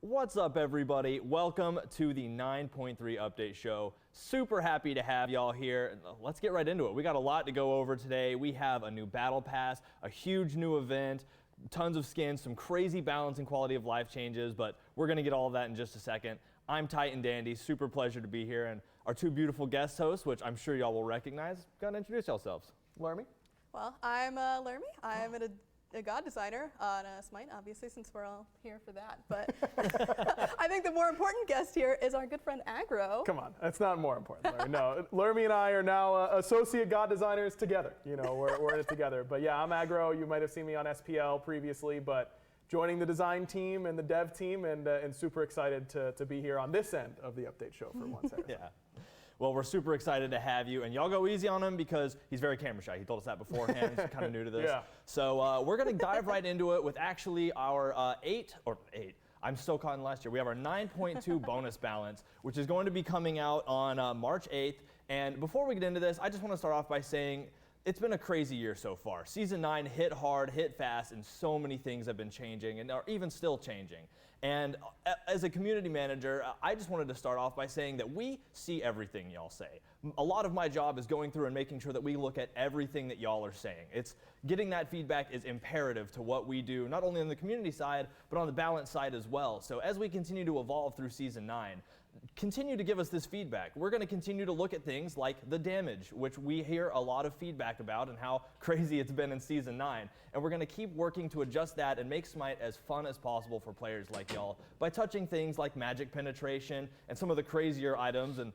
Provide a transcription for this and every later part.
What's up, everybody? Welcome to the 9.3 update show. Super happy to have y'all here. Let's get right into it. We got a lot to go over today. We have a new battle pass, a huge new event, tons of skins, some crazy balance and quality of life changes, but we're going to get all of that in just a second. I'm Titan Dandy. Super pleasure to be here. And our two beautiful guest hosts, which I'm sure y'all will recognize, go ahead and introduce yourselves. Lermy? Well, I'm Lermy. I'm a god designer on Smite, obviously, since we're all here for that. But I think the more important guest here is our good friend Aggro. Come on, that's not more important, Lermy. No, Lermy and I are now associate god designers together. You know, we're in it together. But yeah, I'm Aggro. You might have seen me on SPL previously, but joining the design team and the dev team, and super excited to be here on this end of the update show for once. Yeah. Well, we're super excited to have you, and y'all go easy on him because he's very camera shy. He told us that beforehand. He's kind of new to this. Yeah. So we're going to dive right into it with actually our I'm still caught in last year. We have our 9.2 bonus balance, which is going to be coming out on March 8th. And before we get into this, I just want to start off by saying it's been a crazy year so far. Season 9 hit hard, hit fast, and so many things have been changing and are even still changing. And as a community manager, I just wanted to start off by saying that we see everything y'all say. A lot of my job is going through and making sure that we look at everything that y'all are saying. It's getting that feedback is imperative to what we do, not only on the community side, but on the balance side as well. So as we continue to evolve through Season 9, continue to give us this feedback. We're going to continue to look at things like the damage, which we hear a lot of feedback about and how crazy it's been in Season 9. And we're going to keep working to adjust that and make Smite as fun as possible for players like y'all by touching things like magic penetration and some of the crazier items and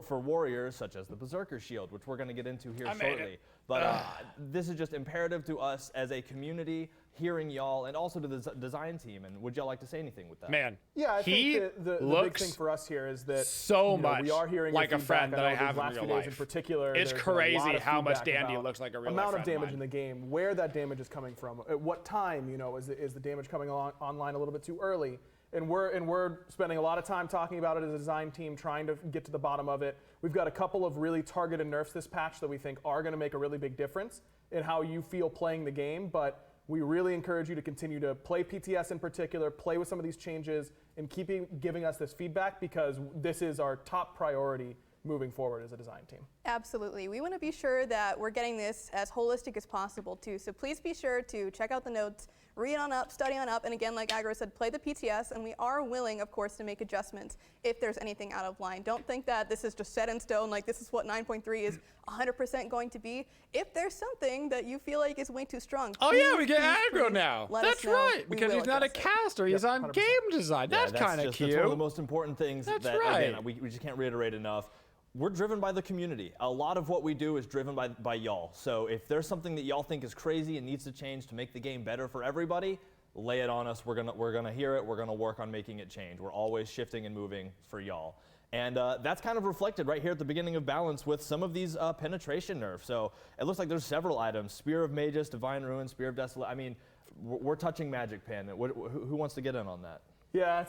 for warriors such as the Berserker Shield, which we're going to get into here shortly. But this is just imperative to us as a community, hearing y'all, and also to the design team. And would y'all like to say anything with that? Man, yeah, I think the big thing for us here is that so much we are hearing like a friend that I have in real life. In particular, it's crazy how much Dandy looks like a real life amount of friend damage in the game, where that damage is coming from, at what time, is the damage coming online a little bit too early? And we're spending a lot of time talking about it as a design team, trying to get to the bottom of it. We've got a couple of really targeted nerfs this patch that we think are going to make a really big difference in how you feel playing the game. But we really encourage you to continue to play PTS in particular, play with some of these changes, and keep giving us this feedback because this is our top priority moving forward as a design team. Absolutely. We want to be sure that we're getting this as holistic as possible too. So please be sure to check out the notes, read on up, study on up, and again, like Aggro said, play the PTS, and we are willing, of course, to make adjustments if there's anything out of line. Don't think that this is just set in stone, like this is what 9.3 is 100% going to be. If there's something that you feel like is way too strong, oh yeah, we get Aggro now. That's right, because he's not a caster, he's on 100%. game design. Yeah, that's kind of cute. That's one of the most important things that's that, right. again, we just can't reiterate enough. We're driven by the community. A lot of what we do is driven by y'all. So if there's something that y'all think is crazy and needs to change to make the game better for everybody, lay it on us. We're gonna hear it. We're gonna work on making it change. We're always shifting and moving for y'all. And that's kind of reflected right here at the beginning of Balance with some of these penetration nerfs. So it looks like there's several items: Spear of Magus, Divine Ruin, Spear of Desolate. I mean, we're touching Magic Pen. Who wants to get in on that? Yeah,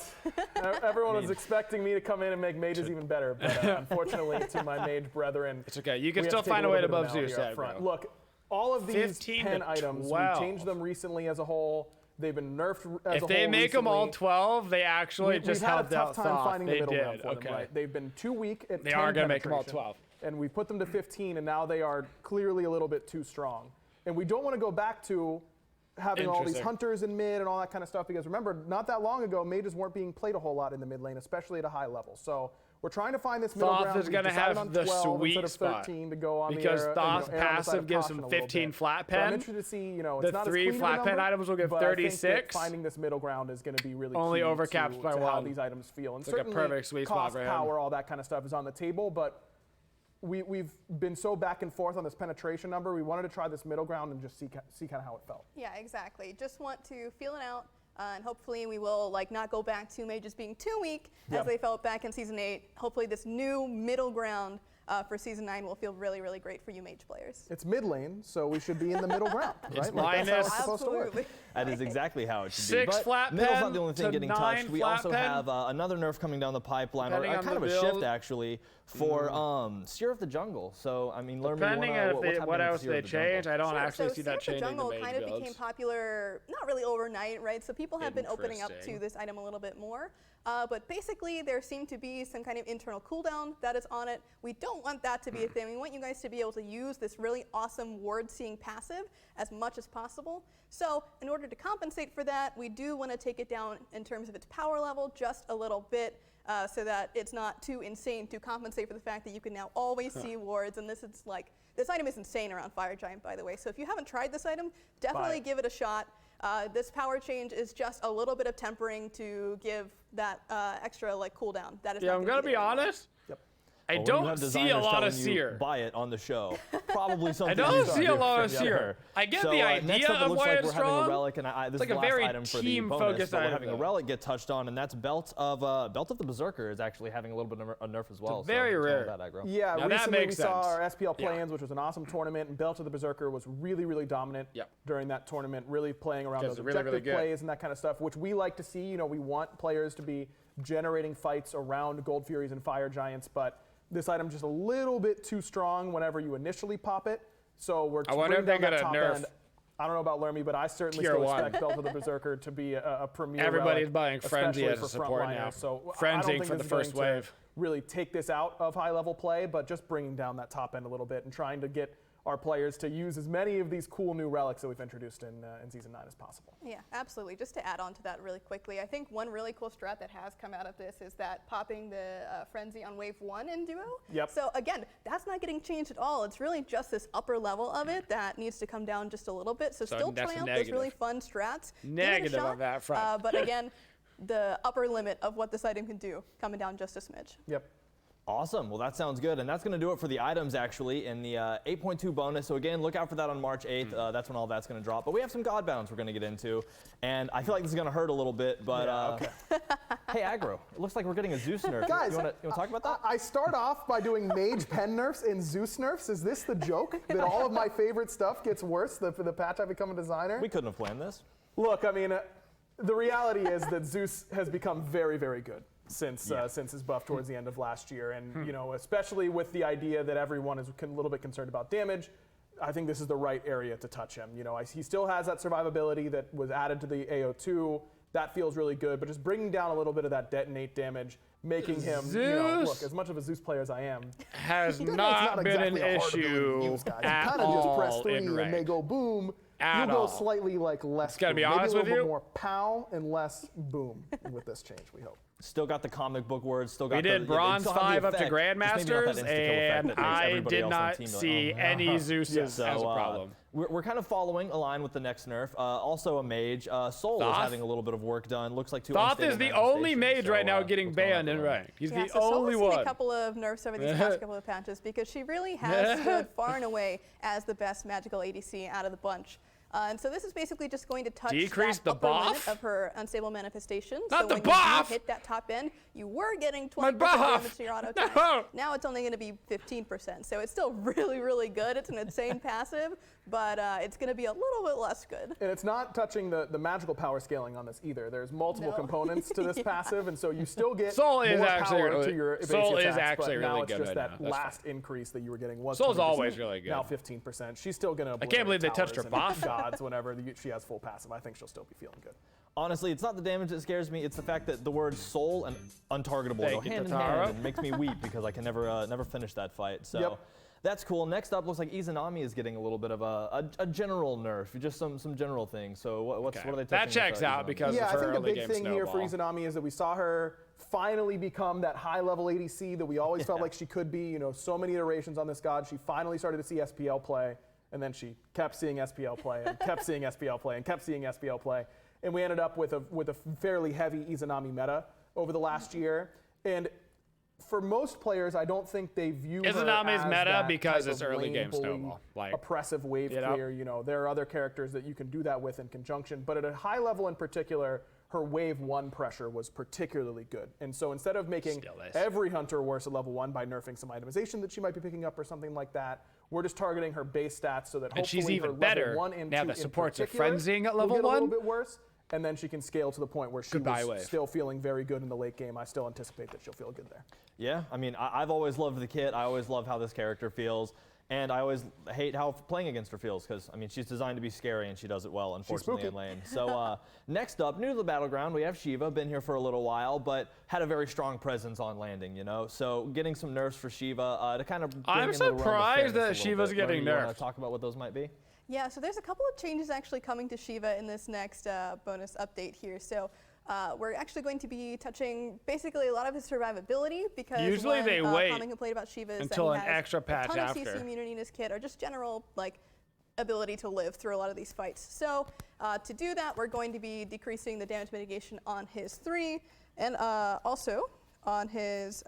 everyone was expecting me to come in and make mages even better, but unfortunately to my mage brethren, it's okay. You can still find a way to buff Zeus. Look, all of these pen items, we changed them recently as a whole. They've been nerfed as a whole. If they make them all 12, they actually just helped out. We've had a tough time finding the middle ground for okay. them, right? They've been too weak at 10 They are going to make them all 12. And we put them to 15, and now they are clearly a little bit too strong. And we don't want to go back to having all these hunters in mid and all that kind of stuff, because remember, not that long ago, mages weren't being played a whole lot in the mid lane, especially at a high level. So we're trying to find this middle ground. Thoth is going to have the sweet spot to go on because the air, Thoth's passive gives him 15 flat pen. I'm interested to see, the it's not 3 as flat pen items will give 36. I think finding this middle ground is going to be really only key overcapped by to one. how these items feel. And it's like a perfect sweet spot cost, for him. Power, all that kind of stuff is on the table, but we've been so back and forth on this penetration number. We wanted to try this middle ground and just see kind of how it felt. Yeah, exactly. Just want to feel it out, and hopefully we will not go back to mages being too weak as they felt back in Season 8. Hopefully this new middle ground for Season 9 will feel really, really great for you mage players. It's mid lane, so we should be in the middle ground, right? It's Like, that's how it's minus- supposed to work. Absolutely. That is exactly how it should 6 be. But flat middle's pen not the only thing to getting 9 touched. We flat also pen. have another nerf coming down the pipeline, or Depending on kind of the a shift build. actually, for Seer of the Jungle. So, I mean, learn Depending me on what else Seer they of the Jungle? change, I don't Sure, actually so see that Seer of the changing the Jungle mage kind of builds. became popular, not really overnight, right? So people have been opening up to Interesting. this item a little bit more. But basically, there seemed to be some kind of internal cooldown that is on it. We don't want that to be a thing. We want you guys to be able to use this really awesome ward-seeing passive as much as possible. So in order to compensate for that, we do want to take it down in terms of its power level just a little bit, so that it's not too insane to compensate for the fact that you can now always see wards. And this item is insane around Fire Giant, by the way. So if you haven't tried this item, definitely give it a shot. This power change is just a little bit of tempering to give that extra cooldown. That is Yeah, not I'm gonna be honest. Yep. I Well, when you don't have see a designers lot telling of you, Seer. Buy it on the show. Probably something. I don't you should see a do lot of for Seer. sure. I get So, the next idea up, it of looks why like it's we're having a strong. relic, and this It's like is a the last very item for the bonus, team-focused but we're item, having a though. relic get touched on, and that's Belt of the Berserker is actually having a little bit of a nerf as well. very so rare. That aggro. Yeah, Now that recently we makes saw sense. our SPL Yeah. plans, which was an awesome tournament, and Belt of the Berserker was really, really dominant Yep. during that tournament, really playing around Because those it's really, objective really good. plays and that kind of stuff, which we like to see. You know, we want players to be generating fights around Gold Furies and Fire Giants, but this item's just a little bit too strong whenever you initially pop it. So we're I wonder if bringing they down that got a top nerf end. I don't know about Lermy, but I certainly Tier still 1. expect Belt of the Berserker to be a premier Everybody's relic, buying Frenzy especially as a for support frontliners. now. So I don't Frenzying think for this the is going first to wave. really take this out of high-level play, but just bringing down that top end a little bit and trying to get our players to use as many of these cool new relics that we've introduced in Season 9 as possible. Yeah, absolutely. Just to add on to that really quickly, I think one really cool strat that has come out of this is that popping the Frenzy on Wave 1 in Duo. Yep. So again, that's not getting changed at all. It's really just this upper level of it that needs to come down just a little bit. So still that's trying out negative. those really fun strats. Give it a Negative on shot, that front. but again, the upper limit of what this item can do coming down just a smidge. Yep. Awesome. Well, that sounds good. And that's going to do it for the items, actually, in the 8.2 bonus. So, again, look out for that on March 8th. That's when all that's going to drop. But we have some Godbounds we're going to get into. And I feel like this is going to hurt a little bit. But, hey, Aggro, it looks like we're getting a Zeus nerf. Guys, you want to talk about that? I start off by doing mage pen nerfs and Zeus nerfs. Is this the joke that all of my favorite stuff gets worse for the patch I become a designer? We couldn't have planned this. Look, I mean, the reality is that Zeus has become very, very good since his buff towards the end of last year, and you know, especially with the idea that everyone is a little bit concerned about damage, I think this is the right area to touch him. You know, he still has that survivability that was added to the AO2. That feels really good, but just bringing down a little bit of that detonate damage, making him, you know, look, as much of a Zeus player as I am, Has it's not been exactly an a hard ability to issue use, guys. You at kind of just press all 3 in and they ranked. go boom. At You'll all. go slightly less. Gotta be boom. Maybe honest a little with bit you. more pow and less boom with this change. We hope. Still got the comic book words. Still got We did the, Bronze still have the 5 up to effect, just maybe not that Grandmasters, insta-kill effect and that makes I everybody did else on the not team go, see "Oh, any Zeuses as a problem. We're kind of following a line with the next nerf. Also a mage. Soul is Thoth? having a little bit of work done. Looks like 2 Thoth is unstable the only manifestations, mage right now so, getting what's going on banned in there? ranked. He's Yeah, the so Soul only has seen one. a couple of nerfs over these past couple of patches because she really has stood far and away as the best magical ADC out of the bunch. And so this is basically just going to touch Decrease that the upper limit buff? of her unstable manifestation. Not so the when buff! you hit that top end, you were getting My 20% buff! damage to your auto attack. No! Now it's only going to be 15%. So it's still really, really good. It's an insane passive, but it's going to be a little bit less good. And it's not touching the magical power scaling on this either. There's multiple No. components to this passive, and so you still get Soul is more actually power really- to your base Soul is attacks, actually but now really it's good just right that now. That's last increase that you were getting was Soul's 20%, always really good. Now 15%. She's still going to I can't believe they touched her buff. Gods whenever she has full passive. I think she'll still be feeling good. Honestly, it's not the damage that scares me. It's the fact that the words soul and untargetable go Thank you, hand in Tatara. hand and makes me weep because I can never finish that fight. So Yep. that's cool. Next up, looks like Izanami is getting a little bit of a general nerf, just some general things. So what are they That touching checks with, out Izanami? because Yeah, of I her think the early big game thing here for snowball. Izanami is that we saw her finally become that high-level ADC that we always felt like she could be. You know, so many iterations on this god. She finally started to see SPL play, and then she kept seeing SPL play, and kept seeing SPL play, and kept seeing SPL play. And we ended up with a fairly heavy Izanami meta over the last year. And for most players, I don't think they view her Izanami's as meta that because type it's of early lane game bully, snowball. Like, oppressive wave you know? clear. You know, there are other characters that you can do that with in conjunction. But at a high level in particular, her wave 1 pressure was particularly good. And so instead of making every hunter worse at level 1 by nerfing some itemization that she might be picking up or something like that, we're just targeting her base stats so that hopefully she's even her better level 1 and 2 now that supports her particular frenzying at will level get a 1. little bit worse. And then she can scale to the point where she was wave. still feeling very good in the late game. I still anticipate that she'll feel good there. Yeah, I mean, I've always loved the kit. I always love how this character feels. And I always hate how playing against her feels because, I mean, she's designed to be scary and she does it well, unfortunately, in lane. So next up, new to the Battleground, we have Shiva, been here for a little while, but had a very strong presence on landing, you know? So getting some nerfs for Shiva to kind of bring I'm in the realm of surprised fairness that a little Shiva's bit. getting Learn, you wanna nerfed. talk about what those might be? Yeah, so there's a couple of changes actually coming to Shiva in this next bonus update here. So we're actually going to be touching basically a lot of his survivability because usually they wait common complaint about Shiva is until that an he has extra patch a ton after. of CC immunity in his kit or just general like ability to live through a lot of these fights. So to do that, we're going to be decreasing the damage mitigation on his 3 and also on his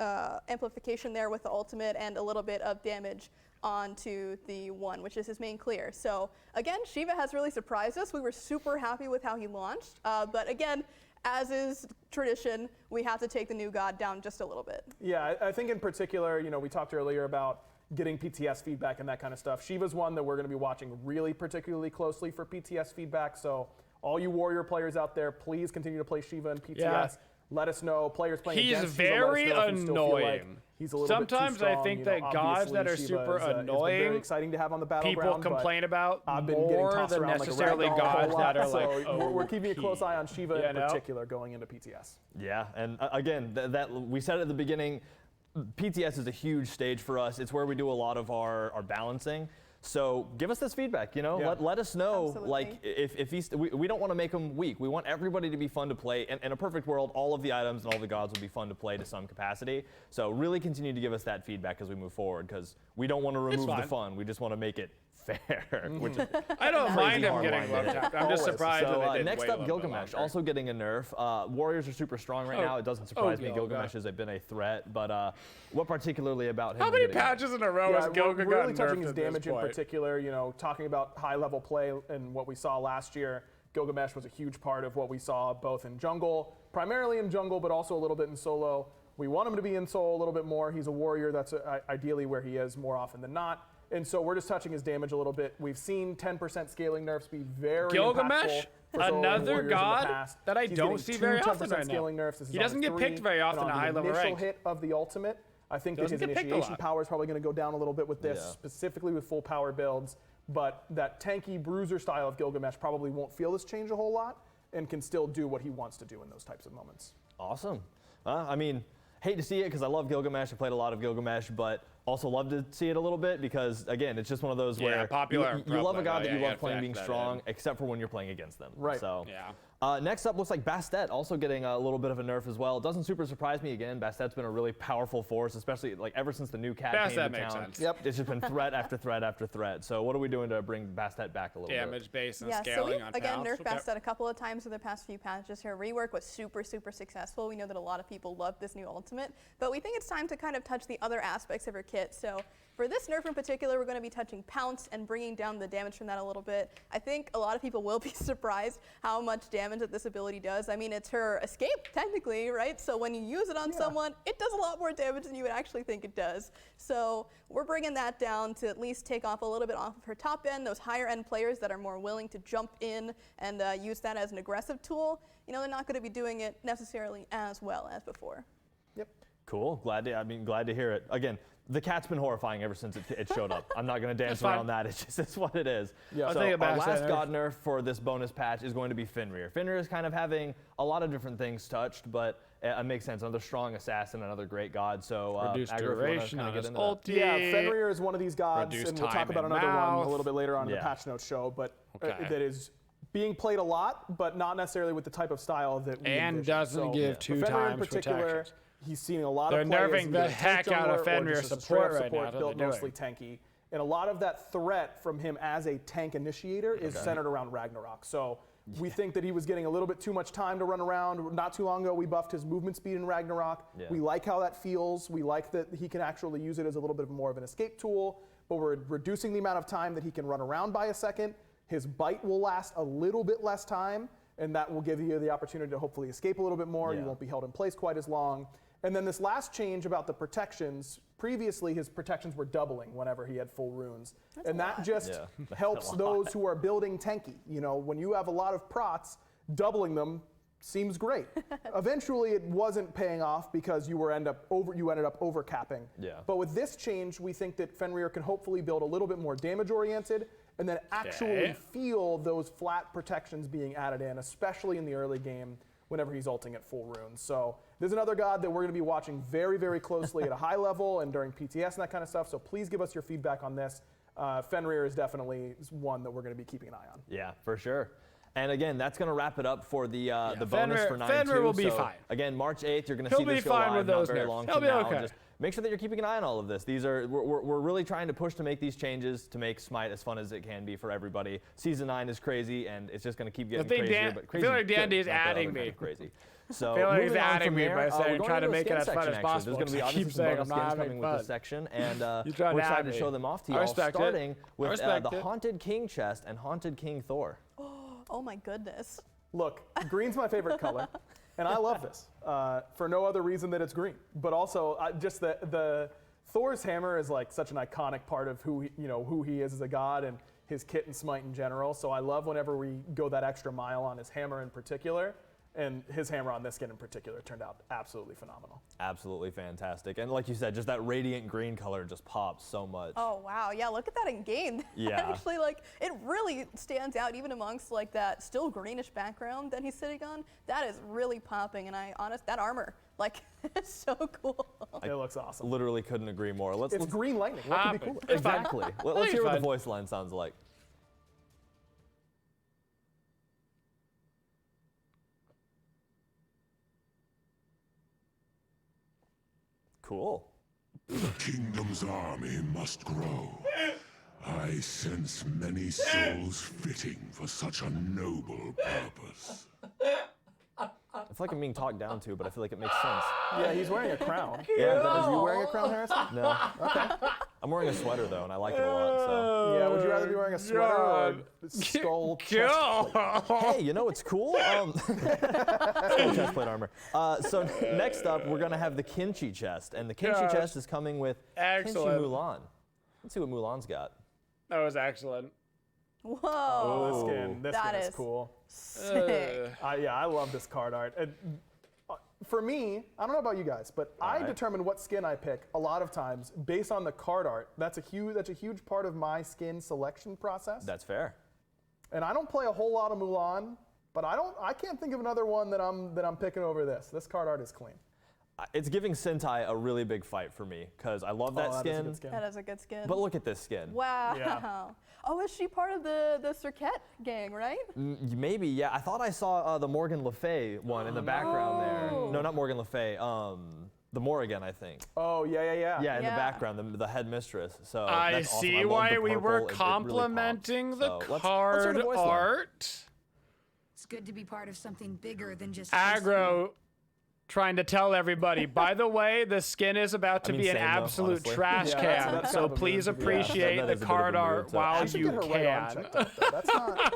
amplification there with the ultimate and a little bit of damage onto the 1, which is his main clear. So again, Shiva has really surprised us. We were super happy with how he launched, but again, as is tradition, we have to take the new god down just a little bit. Yeah, I think in particular, you know, we talked earlier about getting PTS feedback and that kind of stuff. Shiva's one that we're going to be watching really particularly closely for PTS feedback. So all you Warrior players out there, please continue to play Shiva and PTS. Yeah. Let us know. Players playing He's against Shiva, let us very know if you still feel like annoying. he's a little bit too Sometimes I strong. think You know, that gods that are obviously super Shiva has been annoying, very exciting to have on the battleground. people complain about I've been getting more tossed than around like a necessarily rag doll a whole gods lot, that are so like, we're keeping a close eye on Shiva You in know? particular going into PTS. Yeah, and again, that we said at the beginning, PTS is a huge stage for us. It's where we do a lot of our balancing. So give us this feedback, you know, Yeah. let us know, Absolutely. like, if he's, we don't want to make him weak. We want everybody to be fun to play. And in a perfect world, all of the items and all the gods will be fun to play to some capacity. So really continue to give us that feedback as we move forward, because we don't want to remove the fun. We just want to make it fair, which is I don't mind him hard getting line love to tapped. I'm Always. just surprised So that they didn't next wait a up, little bit Gilgamesh, longer. also getting a nerf. Warriors are super strong right now. It doesn't surprise me. Gilgamesh has been a threat, but what particularly about him? How many getting- patches in a row Yeah, has Gilgamesh we're really nerfed touching his at this damage in point? particular, you know, talking about high level play and what we saw last year. Gilgamesh was a huge part of what we saw both in jungle, primarily in jungle, but also a little bit in solo. We want him to be in solo a little bit more. He's a warrior. That's ideally where he is more often than not. And so we're just touching his damage a little bit. We've seen 10% scaling nerfs be very Gilgamesh, impactful for solo another warriors in the god past. that I He's don't getting see two very 10% often right now. scaling nerfs. This is He on doesn't his get 3, picked very often and at on high the level initial rank. hit of the ultimate. I think that Doesn't his get picked a initiation lot. power is probably going to go down a little bit with this, Yeah. specifically with full power builds. But that tanky bruiser style of Gilgamesh probably won't feel this change a whole lot and can still do what he wants to do in those types of moments. Awesome. I mean, hate to see it because I love Gilgamesh. I played a lot of Gilgamesh, but also love to see it a little bit because, again, it's just one of those where popular you love a god that you yeah, love playing being factor that strong, in. except for when you're playing against them. Right. So, Yeah. Next up looks like Bastet also getting a little bit of a nerf as well. It doesn't super surprise me again. Bastet's been a really powerful force, especially like ever since the new cat came Bastet to makes town. sense. Yep. It's just been threat after threat after threat. So what are we doing to bring Bastet back a little bit? Damage base and Yeah, so scaling we on again pounds. nerfed Okay. Bastet a couple of times in the past few patches here. Rework was super successful. We know that a lot of people love this new ultimate, but we think it's time to kind of touch the other aspects of her kit. So for this nerf in particular, we're going to be touching Pounce and bringing down the damage from that a little bit. I think a lot of people will be surprised how much damage that this ability does. I mean, it's her escape technically, right? So when you use it on someone, it does a lot more damage than you would actually think it does. So we're bringing that down to at least take off a little bit off of her top end. Those higher end players that are more willing to jump in and use that as an aggressive tool, you know, they're not going to be doing it necessarily as well as before. Yep. Cool. Glad to hear it. Again, the cat's been horrifying ever since it showed up. I'm not going to dance fine. around that. It's what it is. Yeah. So I'll think our about last that. god nerf for this bonus patch is going to be Fenrir. Fenrir is kind of having a lot of different things touched, but it makes sense. Another strong assassin, another great god. So Reduced Aggro, if you wanna duration kinda on get his into that. ulti. Yeah, Fenrir is one of these gods, Reduced and we'll talk time about in another one mouth. a little bit later on in Yeah. the patch notes show, but Okay. that is being played a lot, but not necessarily with the type of style that we And envision. doesn't So, give for 2 Fenrir times in particular, protections. he's seeing a lot They're of play as nerfing either the a tank heck out of jungler or Fenrir just a support straight-up right now. support That's what build, they're mostly tanky. And a lot of that threat from him as a tank initiator is centered around Ragnarok. So we think that he was getting a little bit too much time to run around. Not too long ago, we buffed his movement speed in Ragnarok. Yeah. We like how that feels. We like that he can actually use it as a little bit more of an escape tool, but we're reducing the amount of time that he can run around by a second. His bite will last a little bit less time, and that will give you the opportunity to hopefully escape a little bit more. Yeah. You won't be held in place quite as long. And then this last change about the protections, previously his protections were doubling whenever he had full runes. And that just helps those who are building tanky. You know, when you have a lot of prots, doubling them seems great. Eventually it wasn't paying off because you ended up overcapping. Yeah. But with this change, we think that Fenrir can hopefully build a little bit more damage oriented and then actually feel those flat protections being added in, especially in the early game whenever he's ulting at full runes. So there's another god that we're going to be watching very, very closely at a high level and during PTS and that kind of stuff. So please give us your feedback on this. Fenrir is definitely one that we're going to be keeping an eye on. Yeah, for sure. And again, that's going to wrap it up for the bonus for 9-2. Fenrir will be fine. Again, March 8th, you're going to see this go live not very long from now. Just make sure that you're keeping an eye on all of this. We're really trying to push to make these changes to make Smite as fun as it can be for everybody. Season 9 is crazy, and it's just going to keep getting crazier. But crazy, I feel like Dandy is not the other adding kind me. of crazy. So I feel like he's moving on adding from me there, by saying we're trying to going make it skin as fun section, as actually. possible. There's going to be I obviously keep some saying bonus I'm not skins having coming with fun. this section, and You're we're trying to excited have to me. show them off to I y'all, respect it. starting with I respect the it. Haunted King Chest and Haunted King Thor. Oh my goodness. Look, green's my favorite color, and I love this for no other reason that it's green, but also just the Thor's hammer is like such an iconic part of who he is as a god and his kit and Smite in general. So I love whenever we go that extra mile on his hammer in particular, and his hammer on this skin in particular turned out absolutely phenomenal. Absolutely fantastic, and like you said, just that radiant green color just pops so much. Oh wow, yeah, look at that in game. Yeah. Actually, like, it really stands out even amongst like that still greenish background that he's sitting on. That is really popping, and that armor, like, it's so cool. It looks awesome. Literally couldn't agree more. It's green lightning. What could be cooler? Exactly. Let's hear what the voice line sounds like. Cool. The kingdom's army must grow. I sense many souls fitting for such a noble purpose. I feel like I'm being talked down to, but I feel like it makes sense. Yeah, he's wearing a crown. Yeah, Are you wearing a crown, Harrison? No. Okay. I'm wearing a sweater though, and I like it a lot. So. Yeah, would you rather be wearing a sweater or skull chest plate? Hey, you know what's cool? Skull chest plate armor. So next up, we're gonna have the Kimchi Chest, and the Kimchi Chest is coming with Kimchi Mulan. Let's see what Mulan's got. That was excellent. Whoa. Oh, this skin is cool. Sick. Yeah, I love this card art. And, for me, I don't know about you guys, but I determine what skin I pick a lot of times based on the card art. That's a huge part of my skin selection process. That's fair. And I don't play a whole lot of Mulan, but I can't think of another one that I'm picking over this. This card art is clean. It's giving Sentai a really big fight for me because I love that skin. Is a good skin. That is a good skin. But look at this skin. Wow. Yeah. Oh, is she part of the Circuit gang, right? Maybe, yeah. I thought I saw the Morgan Le Fay one in the background there. No, not Morgan Le Fay. The Morrigan, I think. Oh, yeah. Yeah, in the background, the headmistress. So I that's awesome. see I love why the we purple. were It really complimenting pops. the So let's card hear the voice line. art. It's good to be part of something bigger than just Aggro trying to tell everybody, by the way, the skin is about to be an same though, absolute honestly. trash Yeah, can, that's so kind of a please weird- appreciate that the is a bit card of a art weird while I should you get her right arm can. checked out, though. That's not.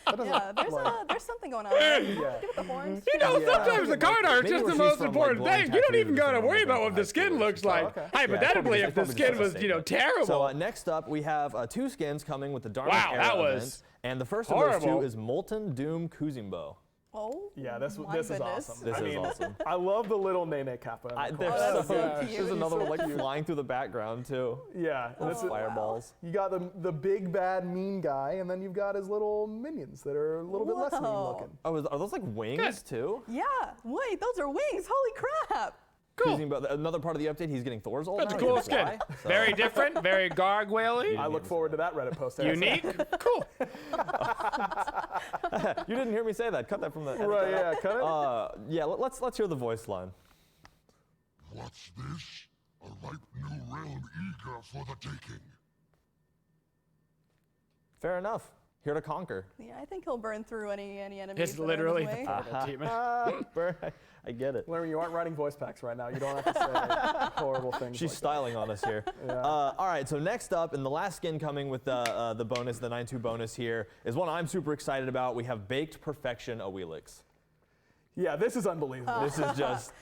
That doesn't, Yeah, there's something going on there. Do with the horns. You know, sometimes the card art's maybe just where the she's most from, important like, thing. You don't even Gladiator gotta Shield worry from about what the high skin school. looks like. okay. Hypothetically, Yeah, if the probably skin just was, the you know, same. terrible. So next up, we have 2 skins coming with the Dharma Wow, Era that was event. And the first of those horrible. 2 is Molten Doom Kuzimbo. Oh, Yeah, this my is goodness. awesome. This I is mean, awesome. I love the little Nene Kappa. They're that's so so cute. cute. There's another one like cute. flying through the background too. Yeah, this is, Fireballs. you got the big bad mean guy, and then you've got his little minions that are a little bit less mean Whoa. looking. Oh, are those like wings too? Yeah, wait, those are wings. Holy crap. Cool. Kuzimbo, another part of the update, he's getting Thor's ult That's a now, he cool can skin. fly, so- Very different, very gargoyle-y, I look forward to that Reddit post. Harrison. unique, cool. You didn't hear me say that. Cut that from the. Right, yeah, cut it. Yeah, let's hear the voice line. What's this? A ripe new realm eager for the taking. Fair enough. here to conquer. Yeah, I think he'll burn through any enemies. It's that are in literally his the way. portal demon. I get it. Larry, you aren't writing voice packs right now. You don't have to say horrible things. She's like styling on us here. Yeah. All right, so next up, and the last skin coming with the bonus, the 9-2 bonus here, is one I'm super excited about. We have Baked Perfection Awelix. Yeah, this is unbelievable. This is just...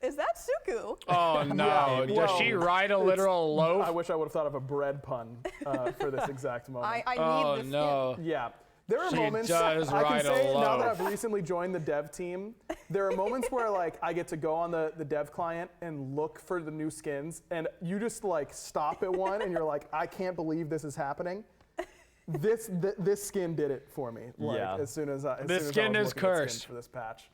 Is that Suku? Oh no! Yeah, Does she ride a literal loaf? I wish I would have thought of a bread pun for this exact moment. I Oh need this no! Yeah. There are She moments, does I can ride a say now loaf. that I've recently joined the dev team, there are moments where like I get to go on the dev client and look for the new skins, and you just like stop at one and you're like, I can't believe this is happening. This skin did it for me. Like, Yeah. as soon as I This was skin is looking at skins cursed. for this patch.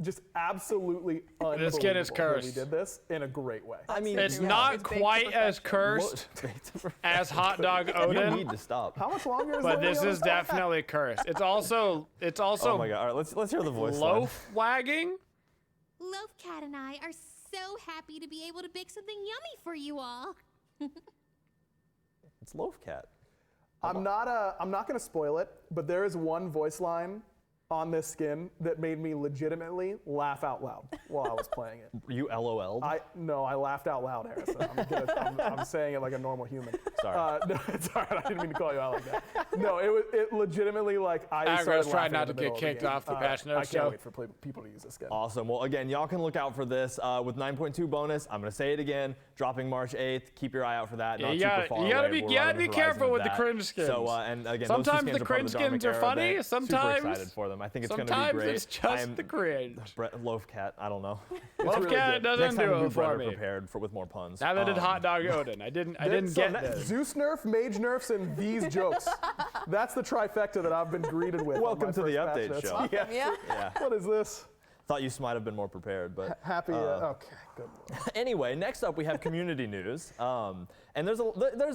Just absolutely unbelievable. This skin is that cursed. We did this in a great way. I mean, It's Yeah, not it's baked to quite as perfection. cursed as Hot Dog You Odin, need to stop. How much longer is but there? this is definitely cursed. It's also Oh my god! All right, let's hear the voice line. loaf wagging. Loaf Cat and I are so happy to be able to bake something yummy for you all. It's Loaf Cat. I'm not going to spoil it, but there is one voice line on this skin that made me legitimately laugh out loud while I was playing it. You LOL'd? No, I laughed out loud, Harrison. I'm saying it like a normal human. Sorry. No, it's all right. I didn't mean to call you out like that. No, it legitimately like I Agros started tried laughing not in to the get middle of kicked game. off the Patch I Notes can't show. wait for people to use this skin. Awesome. Well, again, y'all can look out for this with 9.2 bonus. I'm going to say it again, dropping March 8th. Keep your eye out for that. Not You super gotta- far you gotta away, be- but you we're gotta on the be horizon careful of with the that. cringe skins. So, and again, Sometimes those two the skins are part cringe of the Dharmic skins are era funny, event. sometimes- Super excited for them. I think it's going to be Sometimes great. it's just the cringe. Loaf Cat, I don't know. Loaf really Cat good. doesn't Next time do we'll it be for better me. prepared with more puns. Neither did Hot Dog Odin. I didn't So get this. Zeus Nerf, Mage Nerfs, and these jokes. That's the trifecta that I've been greeted with. on Welcome my to the first patch update notes. show. Yeah. Yeah. Yeah. What is this? Thought you might have been more prepared, but Happy. Okay, good. anyway, next up we have community news, and there's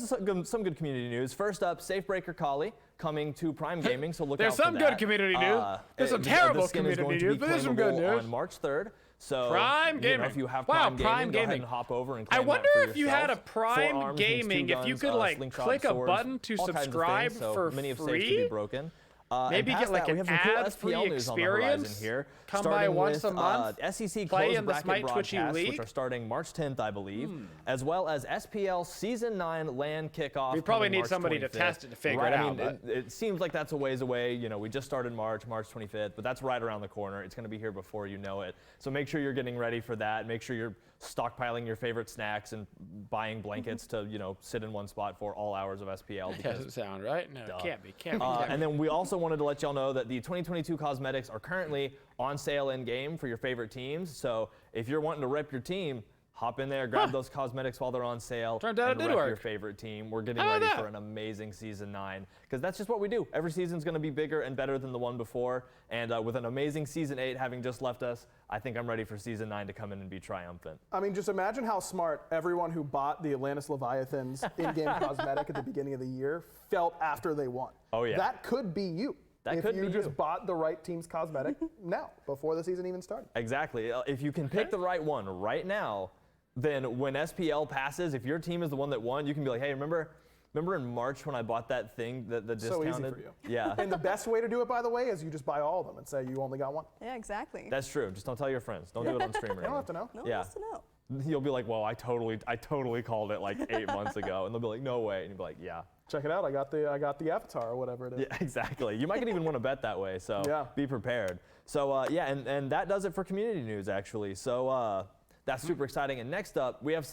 some good community news. First up, Safebreaker Kali coming to Prime Gaming, so look There's out for some that. good community news. There's some this terrible skin is community going to be news, but there's some good claimable news. on March 3rd. So Prime you know, Gaming. if you have Wow, Prime Prime Gaming, go ahead Gaming. and hop over and I claim wonder that for if you had a yourself. Prime 4 arms, means 2 Gaming, if you guns, could like slingshot, click a swords, button to all kinds of subscribe things, so for many of saves free. to be broken. Maybe and get past like that, we an have some cool ad-free SPL news on the horizon experience. here. Come by starting once with, a month. SEC play closed in the bracket Smite Twitchy broadcasts, League. which are starting March 10th, I believe, as well as SPL Season 9 LAN kickoff. We probably coming need March somebody to 25th. test it to figure Right, it I out, mean, it seems like that's a ways away. You know, we just started March 25th, but that's right around the corner. It's going to be here before you know it. So make sure you're getting ready for that. Make sure you're stockpiling your favorite snacks and buying blankets to, you know, sit in one spot for all hours of SPL. That because doesn't sound right. No, Duh. it can't be. Can't be. and then we also wanted to let y'all know that the 2022 cosmetics are currently on sale in game for your favorite teams. So if you're wanting to rep your team, hop in there, grab those cosmetics while they're on sale, Turned out and it did rep work. your favorite team. We're getting How about ready that? for an amazing Season 9 because that's just what we do. Every season's going to be bigger and better than the one before. And with an amazing Season 8 having just left us, I think I'm ready for Season 9 to come in and be triumphant. I mean, just imagine how smart everyone who bought the Atlantis Leviathan's in-game cosmetic at the beginning of the year felt after they won. Oh, yeah. That could be you. That if could you be just you. bought the right team's cosmetic now, before the season even started. Exactly. If you can pick the right one right now, then when SPL passes, if your team is the one that won, you can be like, hey, remember in March when I bought that thing that So discounted? easy for you. Yeah. And the best way to do it, by the way, is you just buy all of them and say you only got one. Yeah, exactly. That's true. Just don't tell your friends. Don't do it on stream or You don't have anything. to know. No one yeah. wants to know. You'll be like, well, I totally called it like 8 months ago. And they'll be like, no way. And you'll be like, yeah. Check it out. I got the avatar or whatever it is. Yeah, exactly. You might even want to bet that way. So Yeah. be prepared. So yeah, and that does it for community news actually. So that's super exciting. And next up, we have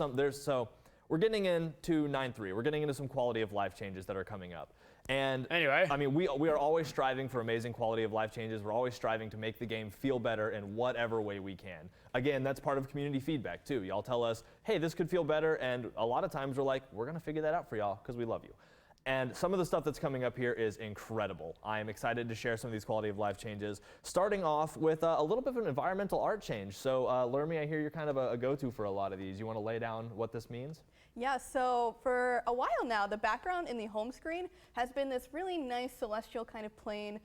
we're getting into 9.3. We're getting into some quality of life changes that are coming up. And Anyway. I mean, we are always striving for amazing quality of life changes. We're always striving to make the game feel better in whatever way we can. Again, that's part of community feedback too. Y'all tell us, hey, this could feel better. And a lot of times we're like, we're going to figure that out for y'all because we love you. And some of the stuff that's coming up here is incredible. I am excited to share some of these quality of life changes, starting off with a little bit of an environmental art change. So Lermy, I hear you're kind of a go-to for a lot of these. You want to lay down what this means? Yeah, so for a while now, the background in the home screen has been this really nice celestial kind of plane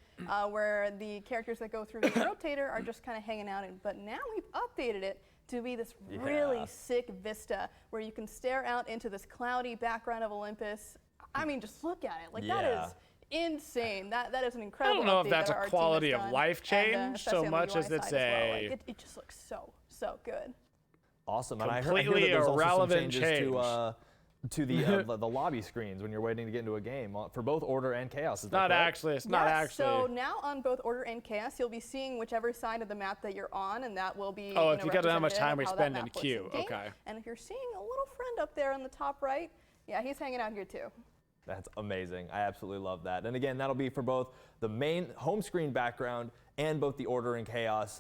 where the characters that go through the rotator are just kind of hanging out in. But now we've updated it to be this really sick vista where you can stare out into this cloudy background of Olympus. I mean, just look at it. Like that is insane. That is an I incredible don't know if update that's that a our team quality has of done, life and, change especially so on the much UI as it's side as well. a Like, it just looks so good. Awesome. And I hear completely that there's also some irrelevant changes to the lobby screens when you're waiting to get into a game for both Order and Chaos. Is that not correct? actually. It's not Yes, actually. So now on both Order and Chaos, you'll be seeing whichever side of the map that you're on, and that will be Oh, if you got how much representative time of we how that spend in map works queue, game. okay. And if you're seeing a little friend up there on the top right, yeah, he's hanging out here too. That's amazing. I absolutely love that. And again, that'll be for both the main home screen background and both the Order and Chaos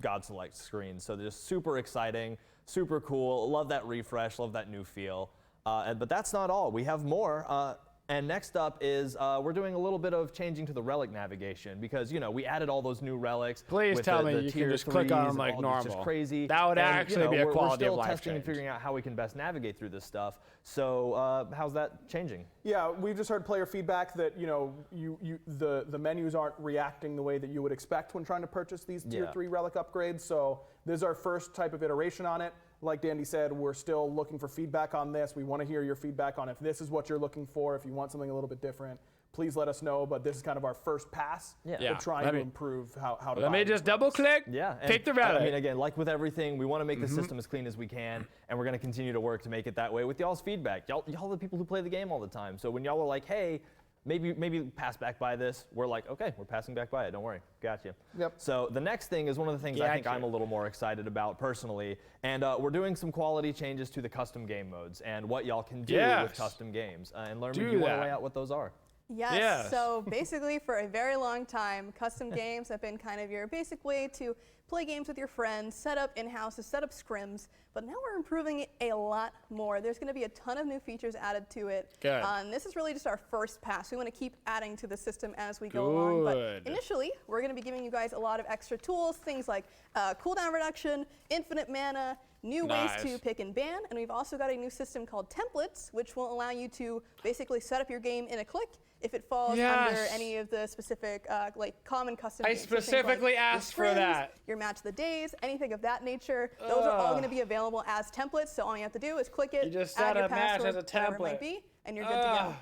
God Select screens. So they're just super exciting, super cool. Love that refresh, love that new feel. But that's not all. We have more. And next up is we're doing a little bit of changing to the Relic Navigation because, you know, we added all those new relics. Please with tell the me you tier can just click on them 3s, like all normal. It's just crazy. That would And, actually be a we're quality still of life testing and change. figuring out how we can best navigate through this stuff. So how's that changing? Yeah, we just heard player feedback that the menus aren't reacting the way that you would expect when trying to purchase these tier 3 relic upgrades. So this is our first type of iteration on it. Like Dandy said, we're still looking for feedback on this. We want to hear your feedback on if this is what you're looking for. If you want something a little bit different, please let us know. But this is kind of our first pass Yeah. to trying to improve how to. Let me just double click. Yeah, Pick the relic. I mean, again, like with everything, we want to make the system as clean as we can, and we're going to continue to work to make it that way with y'all's feedback. Y'all are the people who play the game all the time. So when y'all are like, hey, maybe pass back by this, we're like, okay, we're passing back by it. Don't worry, got you. Yep. So the next thing is one of the things I think I'm a little more excited about personally, and we're doing some quality changes to the custom game modes and what y'all can do with custom games. And learn, do you want to lay out what those are? Yes. So basically, for a very long time, custom games have been kind of your basic way to play games with your friends, set up in-houses, set up scrims, but now we're improving it a lot more. There's going to be a ton of new features added to it. Good. And this is really just our first pass. We want to keep adding to the system as we go along. But initially, we're going to be giving you guys a lot of extra tools, things like cooldown reduction, infinite mana, new ways to pick and ban, and we've also got a new system called templates, which will allow you to basically set up your game in a click if it falls under any of the specific like common custom games. Specifically asked for that. Your match of the days, anything of that nature. Those are all going to be available as templates, so all you have to do is click it, you just add set your a match password, as a whatever it template. might be, and you're good to go.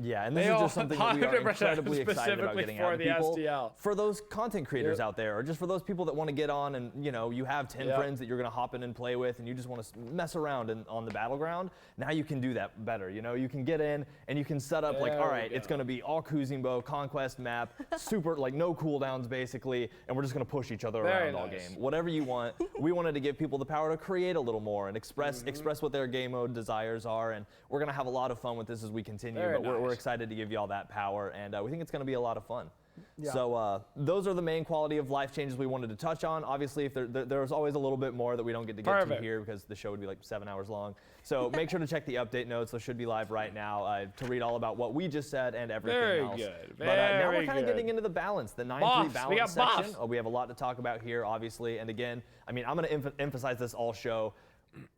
Yeah, and this is just something that we are incredibly excited about specifically getting for out to the people. STL. For those content creators out there, or just for those people that want to get on and, you know, you have 10 friends that you're going to hop in and play with and you just want to mess around on the battleground, now you can do that better. You know, you can get in and you can set up like, all right, it's going to be all Kuzimbo, conquest map, super, like no cooldowns basically, and we're just going to push each other around all game. Whatever you want. We wanted to give people the power to create a little more and express what their game mode desires are, and we're going to have a lot of fun with this as we continue, but we're excited to give you all that power, and we think it's going to be a lot of fun. So those are the main quality of life changes we wanted to touch on. Obviously, if there's always a little bit more that we don't get to get to here because the show would be like 7 hours long. So make sure to check the update notes. Those should be live right now to read all about what we just said and everything else. But now we're kind of getting into the balance, the 9-3 balance section. We have a lot to talk about here, obviously. And again, I mean, I'm going to emphasize this all show.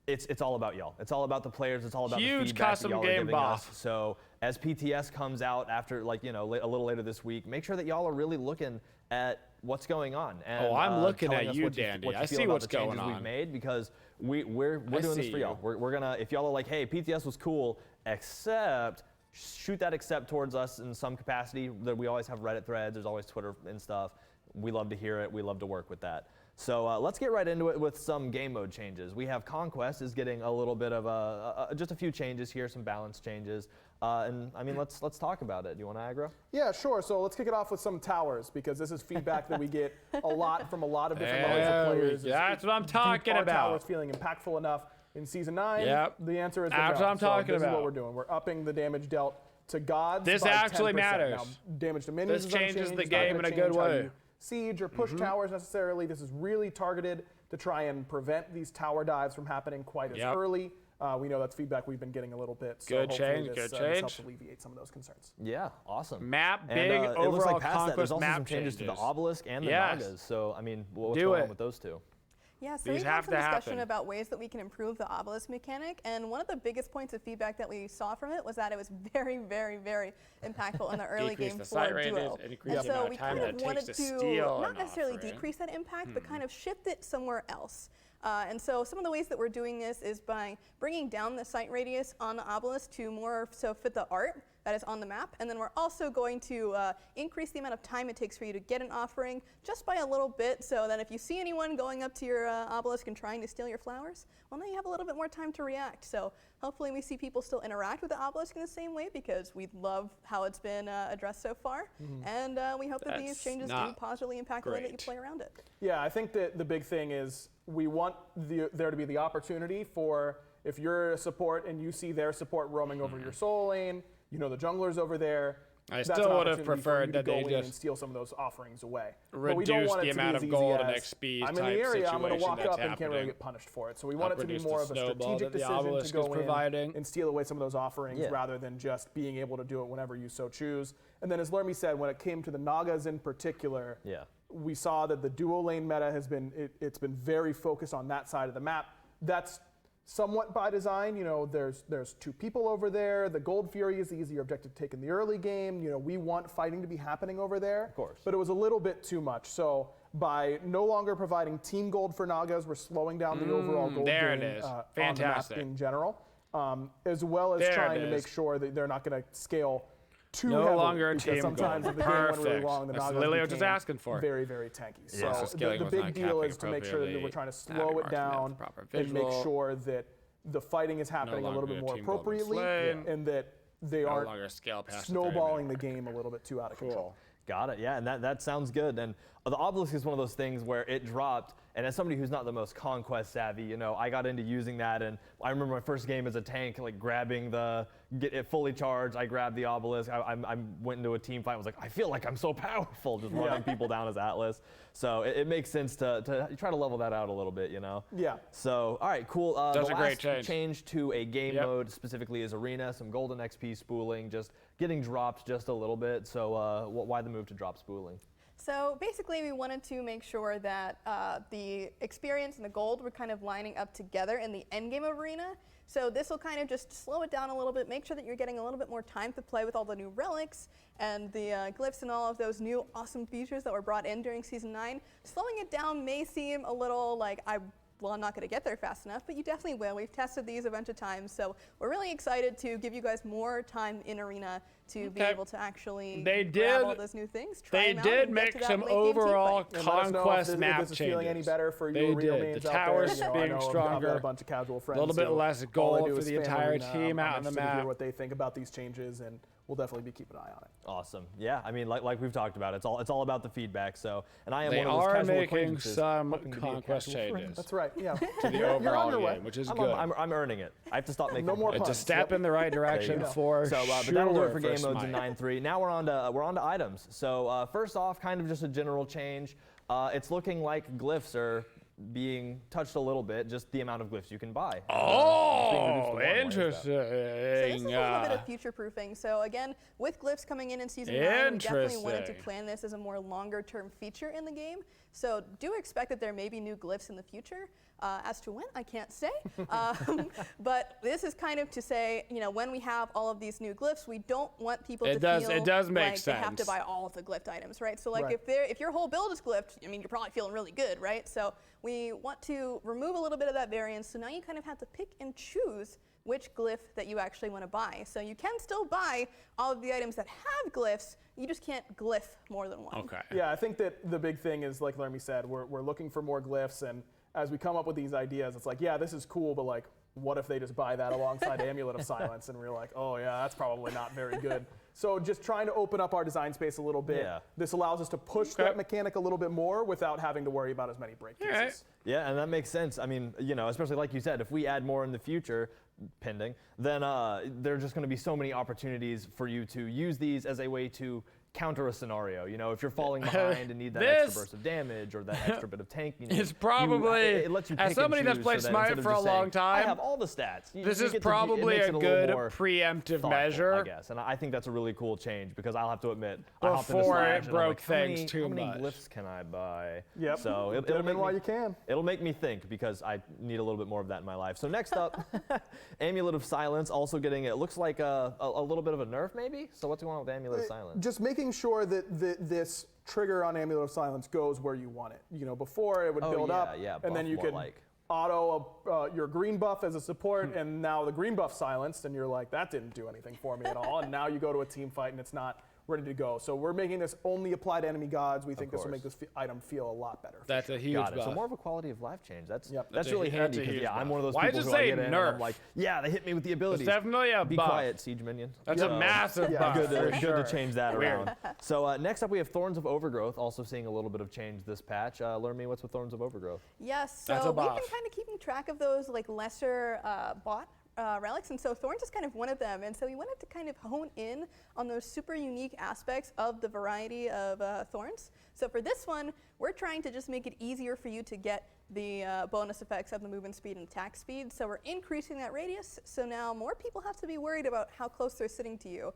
It's all about y'all. It's all about the players. It's all about the feedback that y'all are giving us. So as PTS comes out after, like, you know, a little later this week, make sure that y'all are really looking at what's going on. And, I'm looking telling at us you, what Dandy. what you I feel see about what's the changes going we've on. made, because we're doing this for y'all. We're gonna, if y'all are like, hey, PTS was cool, except shoot that accept towards us in some capacity. That we always have Reddit threads. There's always Twitter and stuff. We love to hear it. We love to work with that. So let's get right into it with some game mode changes. We have Conquest is getting a little bit of just a few changes here, some balance changes. And I mean, let's talk about it. Do you want to aggro? Yeah, sure. So let's kick it off with some towers, because this is feedback that we get a lot from a lot of different levels of players. That's what I'm talking Are about. towers feeling impactful enough in Season 9? Yep. The answer is That's no. what I'm talking This is about. what we're doing. We're upping the damage dealt to gods. This by actually 10%. matters. Now, damage to minions This is changes unchanged. the It's not game gonna in a change good how way. you siege or push towers necessarily. This is really targeted to try and prevent these tower dives from happening quite as early. We know that's feedback we've been getting a little bit. So Good hopefully change, this, good this change. helps alleviate some of those concerns. Yeah, awesome. Map, big and, it looks overall like past that, there's conquest also map some changes to the obelisk and the nagas. So I mean, what's going on with those two? Yeah, so These we've had have some to discussion happen. about ways that we can improve the obelisk mechanic, and one of the biggest points of feedback that we saw from it was that it was very, very, very impactful in the early game the for sight radius, duo. increase And the so amount we of time kind that of it wanted takes to to steal not an necessarily offering. decrease that impact, but kind of shift it somewhere else. And so some of the ways that we're doing this is by bringing down the sight radius on the obelisk to more so fit the art. that is on the map. And then we're also going to increase the amount of time it takes for you to get an offering just by a little bit, so that if you see anyone going up to your obelisk and trying to steal your flowers, well, now you have a little bit more time to react. So hopefully we see people still interact with the obelisk in the same way, because we love how it's been addressed so far. And we hope that these changes do positively impact the way that you play around it. Yeah, I think that the big thing is we want there to be the opportunity for, if you're a support and you see their support roaming over your soul lane, you know the jungler's over there. I still would have preferred that they and just steal some of those offerings away. Reduce the amount of gold and XP I'm in type the area, I'm going to walk situation up that's and can't really happening. get punished for it. So we want it to be Reduce more the of a snowball strategic that the decision to obelisk go is providing. in and steal away some of those offerings rather than just being able to do it whenever you so choose. And then as Lermy said, when it came to the Nagas in particular, we saw that the duo lane meta has been, it's been very focused on that side of the map. That's somewhat by design. You know, there's two people over there. The Gold Fury is the easier objective to take in the early game. You know, we want fighting to be happening over there. Of course. But it was a little bit too much. So by no longer providing team gold for Nagas, we're slowing down the overall gold there gain it is. on the Fantastic. map in general, as well as trying to make sure that they're not going to scale too heavily. No longer a team sometimes gold. if the game went really Perfect. long, the That's Nagas literally what I was became asking for. very, very tanky. Yeah, so So scaling the was big not deal capping is to make sure that we're trying to slow appropriately, it down proper and make visual. sure that the fighting is happening a little bit more appropriately and that they aren't snowballing the game a little bit too out of control. Got it. Yeah, and that sounds good. And the obelisk is one of those things where it dropped, and as somebody who's not the most conquest savvy, you know, I got into using that, and I remember my first game as a tank, like grabbing get it fully charged. I grabbed the obelisk. I went into a team fight. I was like, I feel like I'm so powerful, just running people down as Atlas. So it makes sense to try to level that out a little bit, you know. Yeah. So all right, cool. That's the a great last change to a game mode specifically is arena. Some golden XP spooling, just getting dropped just a little bit. So why the move to drop spooling? So basically we wanted to make sure that the experience and the gold were kind of lining up together in the end game of arena. So this will kind of just slow it down a little bit, make sure that you're getting a little bit more time to play with all the new relics and the glyphs and all of those new awesome features that were brought in during Season 9. Slowing it down may seem a little like I'm not going to get there fast enough, but you definitely will. We've tested these a bunch of times, so we're really excited to give you guys more time in arena to be able to actually grab all those new things. They did make some overall conquest map changes. Feeling any better for they you real did. names The out towers there. being stronger. I've got a bunch of casual friends. A little bit less gold for the entire arena. team out on the I'm interested to map. hear what they think about these changes, and we'll definitely be keeping an eye on it. Awesome. Yeah, I mean, like we've talked about, it's all about the feedback. So, and I am They one of those are casual making acquaintances some hoping to be a conquest casual friend. changes That's right. Yeah. to the overall game, which is good. I'm earning it. I have to stop making No more puns. It's a step in the right direction for So, sure. but that'll do it for game Smite. modes in 9.3. Now we're on to items. So first off, kind of just a general change. It's looking like glyphs are being touched a little bit, just the amount of glyphs you can buy. Oh, interesting. So this is a little bit of future-proofing. So again, with glyphs coming in Season 9, we definitely wanted to plan this as a more longer-term feature in the game. So do expect that there may be new glyphs in the future. As to when, I can't say. But this is kind of to say, you know, when we have all of these new glyphs, we don't want people to feel like they have to buy all of the glyphed items, right? So like if your whole build is glyphed, I mean, you're probably feeling really good, right? So we want to remove a little bit of that variance. So now you kind of have to pick and choose which glyph that you actually want to buy. So you can still buy all of the items that have glyphs, you just can't glyph more than one. Okay. Yeah, I think that the big thing is, like Lermy said, we're looking for more glyphs, and as we come up with these ideas, it's like, yeah, this is cool, but like, what if they just buy that alongside Amulet of Silence? And we're like, oh yeah, that's probably not very good. So just trying to open up our design space a little bit. Yeah. This allows us to push that mechanic a little bit more without having to worry about as many break cases. Yeah, and that makes sense. I mean, you know, especially like you said, if we add more in the future, pending, then there are just going to be so many opportunities for you to use these as a way to counter a scenario. You know, if you're falling behind and need that extra burst of damage or that extra bit of tank, you know, it's probably, it lets you pick as somebody and that's choose played so that Smite for a long time, I have all the stats. This is probably a good preemptive measure, I guess, and I think that's a really cool change because I'll have to admit, before it broke things too much. How many glyphs can I buy? Yep. So it'll make while you can. It'll make me think because I need a little bit more of that in my life. So next up, Amulet of Silence, also getting it looks like a little bit of a nerf maybe. So what's going on with Amulet of Silence? Just making sure that this trigger on Amulet of Silence goes where you want it. You know, before it would build up, and then you could auto your green buff as a support, and now the green buff silenced, and you're like, that didn't do anything for me at all. And now you go to a team fight and it's not ready to go. So we're making this only apply to enemy gods. We think this will make this item feel a lot better. That's a huge buff. So more of a quality of life change. That's That's really handy because I'm one of those Why people does who it I say get in and Nerf? I'm like, yeah, they hit me with the abilities. It's definitely a Be buff. quiet, Siege Minion. That's a massive buff. Good for to change that Weird. around. So next up we have Thorns of Overgrowth, also seeing a little bit of change this patch. Learn me what's with Thorns of Overgrowth. Yes, That's so a we've buff. been kind of keeping track of those like lesser bot relics, and so Thorns is kind of one of them. And so we wanted to kind of hone in on those super unique aspects of the variety of Thorns. So for this one, we're trying to just make it easier for you to get the bonus effects of the movement speed and attack speed. So we're increasing that radius. So now more people have to be worried about how close they're sitting to you,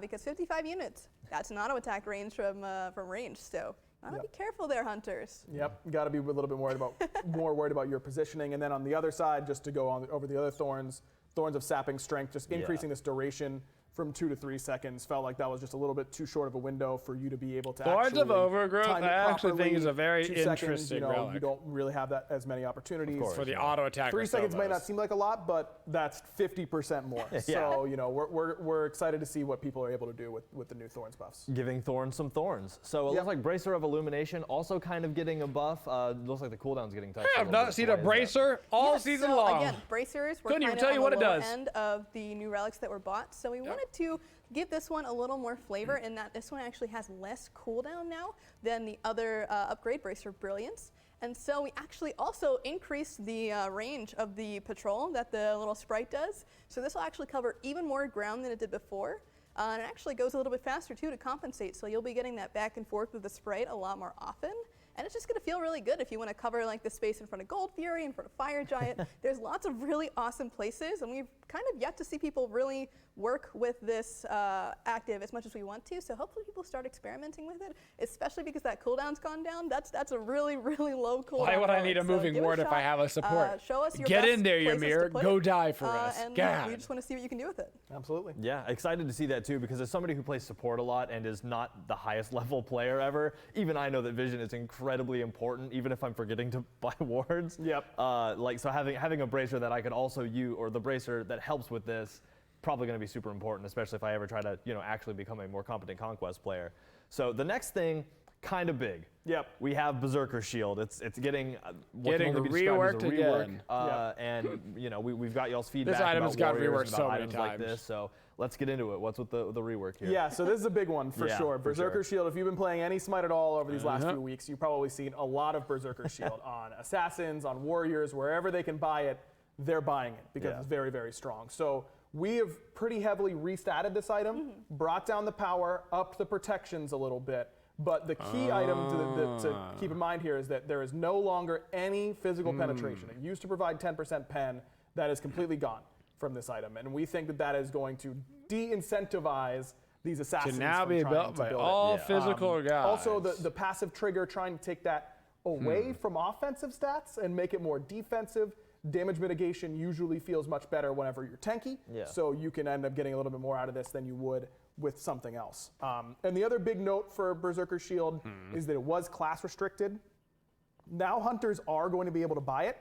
because 55 units, that's an auto attack range from range. So gotta be careful there, hunters. Yep, got to be a little bit worried about your positioning. And then on the other side, just to go on over the other Thorns of Sapping Strength, just increasing this duration from 2 to 3 seconds. Felt like that was just a little bit too short of a window for you to be able to Thorns actually of Overgrowth, time it I actually think properly. is a very 2 seconds, interesting relic. You don't really have that as many opportunities. For the auto attack. 3 seconds might not seem like a lot, but that's 50% more. So we're excited to see what people are able to do with the new Thorns buffs. Giving Thorns some thorns. So it looks like Bracer of Illumination also kind of getting a buff. Looks like the cooldown's getting touched. I have not seen a Bracer all season so long. Again, bracers were Couldn't kind even tell you of what on it the lower does. end of the new relics that were bought. So we wanted to give this one a little more flavor in that this one actually has less cooldown now than the other upgrade Bracer Brilliance. And so we actually also increased the range of the patrol that the little sprite does. So this will actually cover even more ground than it did before. And it actually goes a little bit faster too to compensate. So you'll be getting that back and forth with the sprite a lot more often. And it's just going to feel really good if you want to cover like the space in front of Gold Fury, in front of Fire Giant. There's lots of really awesome places, and we've kind of yet to see people really work with this active as much as we want to. So hopefully people start experimenting with it, especially because that cooldown's gone down. That's a really, really low cooldown. Why would I need a So moving give it ward if I shot. have a support? Show us your Get best in there, places to Yamir. put Go it, die for us. and God. we just want to see what you can do with it. Absolutely. Yeah, excited to see that too, because as somebody who plays support a lot and is not the highest level player ever, even I know that vision is incredibly important, even if I'm forgetting to buy wards. Yep. So having a bracer that I could also use, or the bracer that helps with this, probably going to be super important, especially if I ever try to, actually become a more competent Conquest player. So the next thing, kind of big. Yep. We have Berserker Shield. It's getting what Getting can only be described as a reworked rework. again. And we've got y'all's feedback. This item has about got warriors reworked and so about many items like times. this. So let's get into it. What's with the rework here? Yeah, so this is a big one for Yeah, sure. for Berserker sure. Shield, if you've been playing any Smite at all over these last few weeks, you've probably seen a lot of Berserker Shield on Assassins, on Warriors, wherever they can buy it, they're buying it because it's very, very strong. So we have pretty heavily restatted this item, brought down the power, upped the protections a little bit. But the key item to keep in mind here is that there is no longer any physical penetration. It used to provide 10% pen. That is completely gone from this item. And we think that that is going to de-incentivize these assassins To now from be trying built to by build it. all physical guys. Also, the passive trigger trying to take that away from offensive stats and make it more defensive. Damage mitigation usually feels much better whenever you're tanky, so you can end up getting a little bit more out of this than you would with something else. And the other big note for Berserker Shield is that it was class restricted. Now hunters are going to be able to buy it,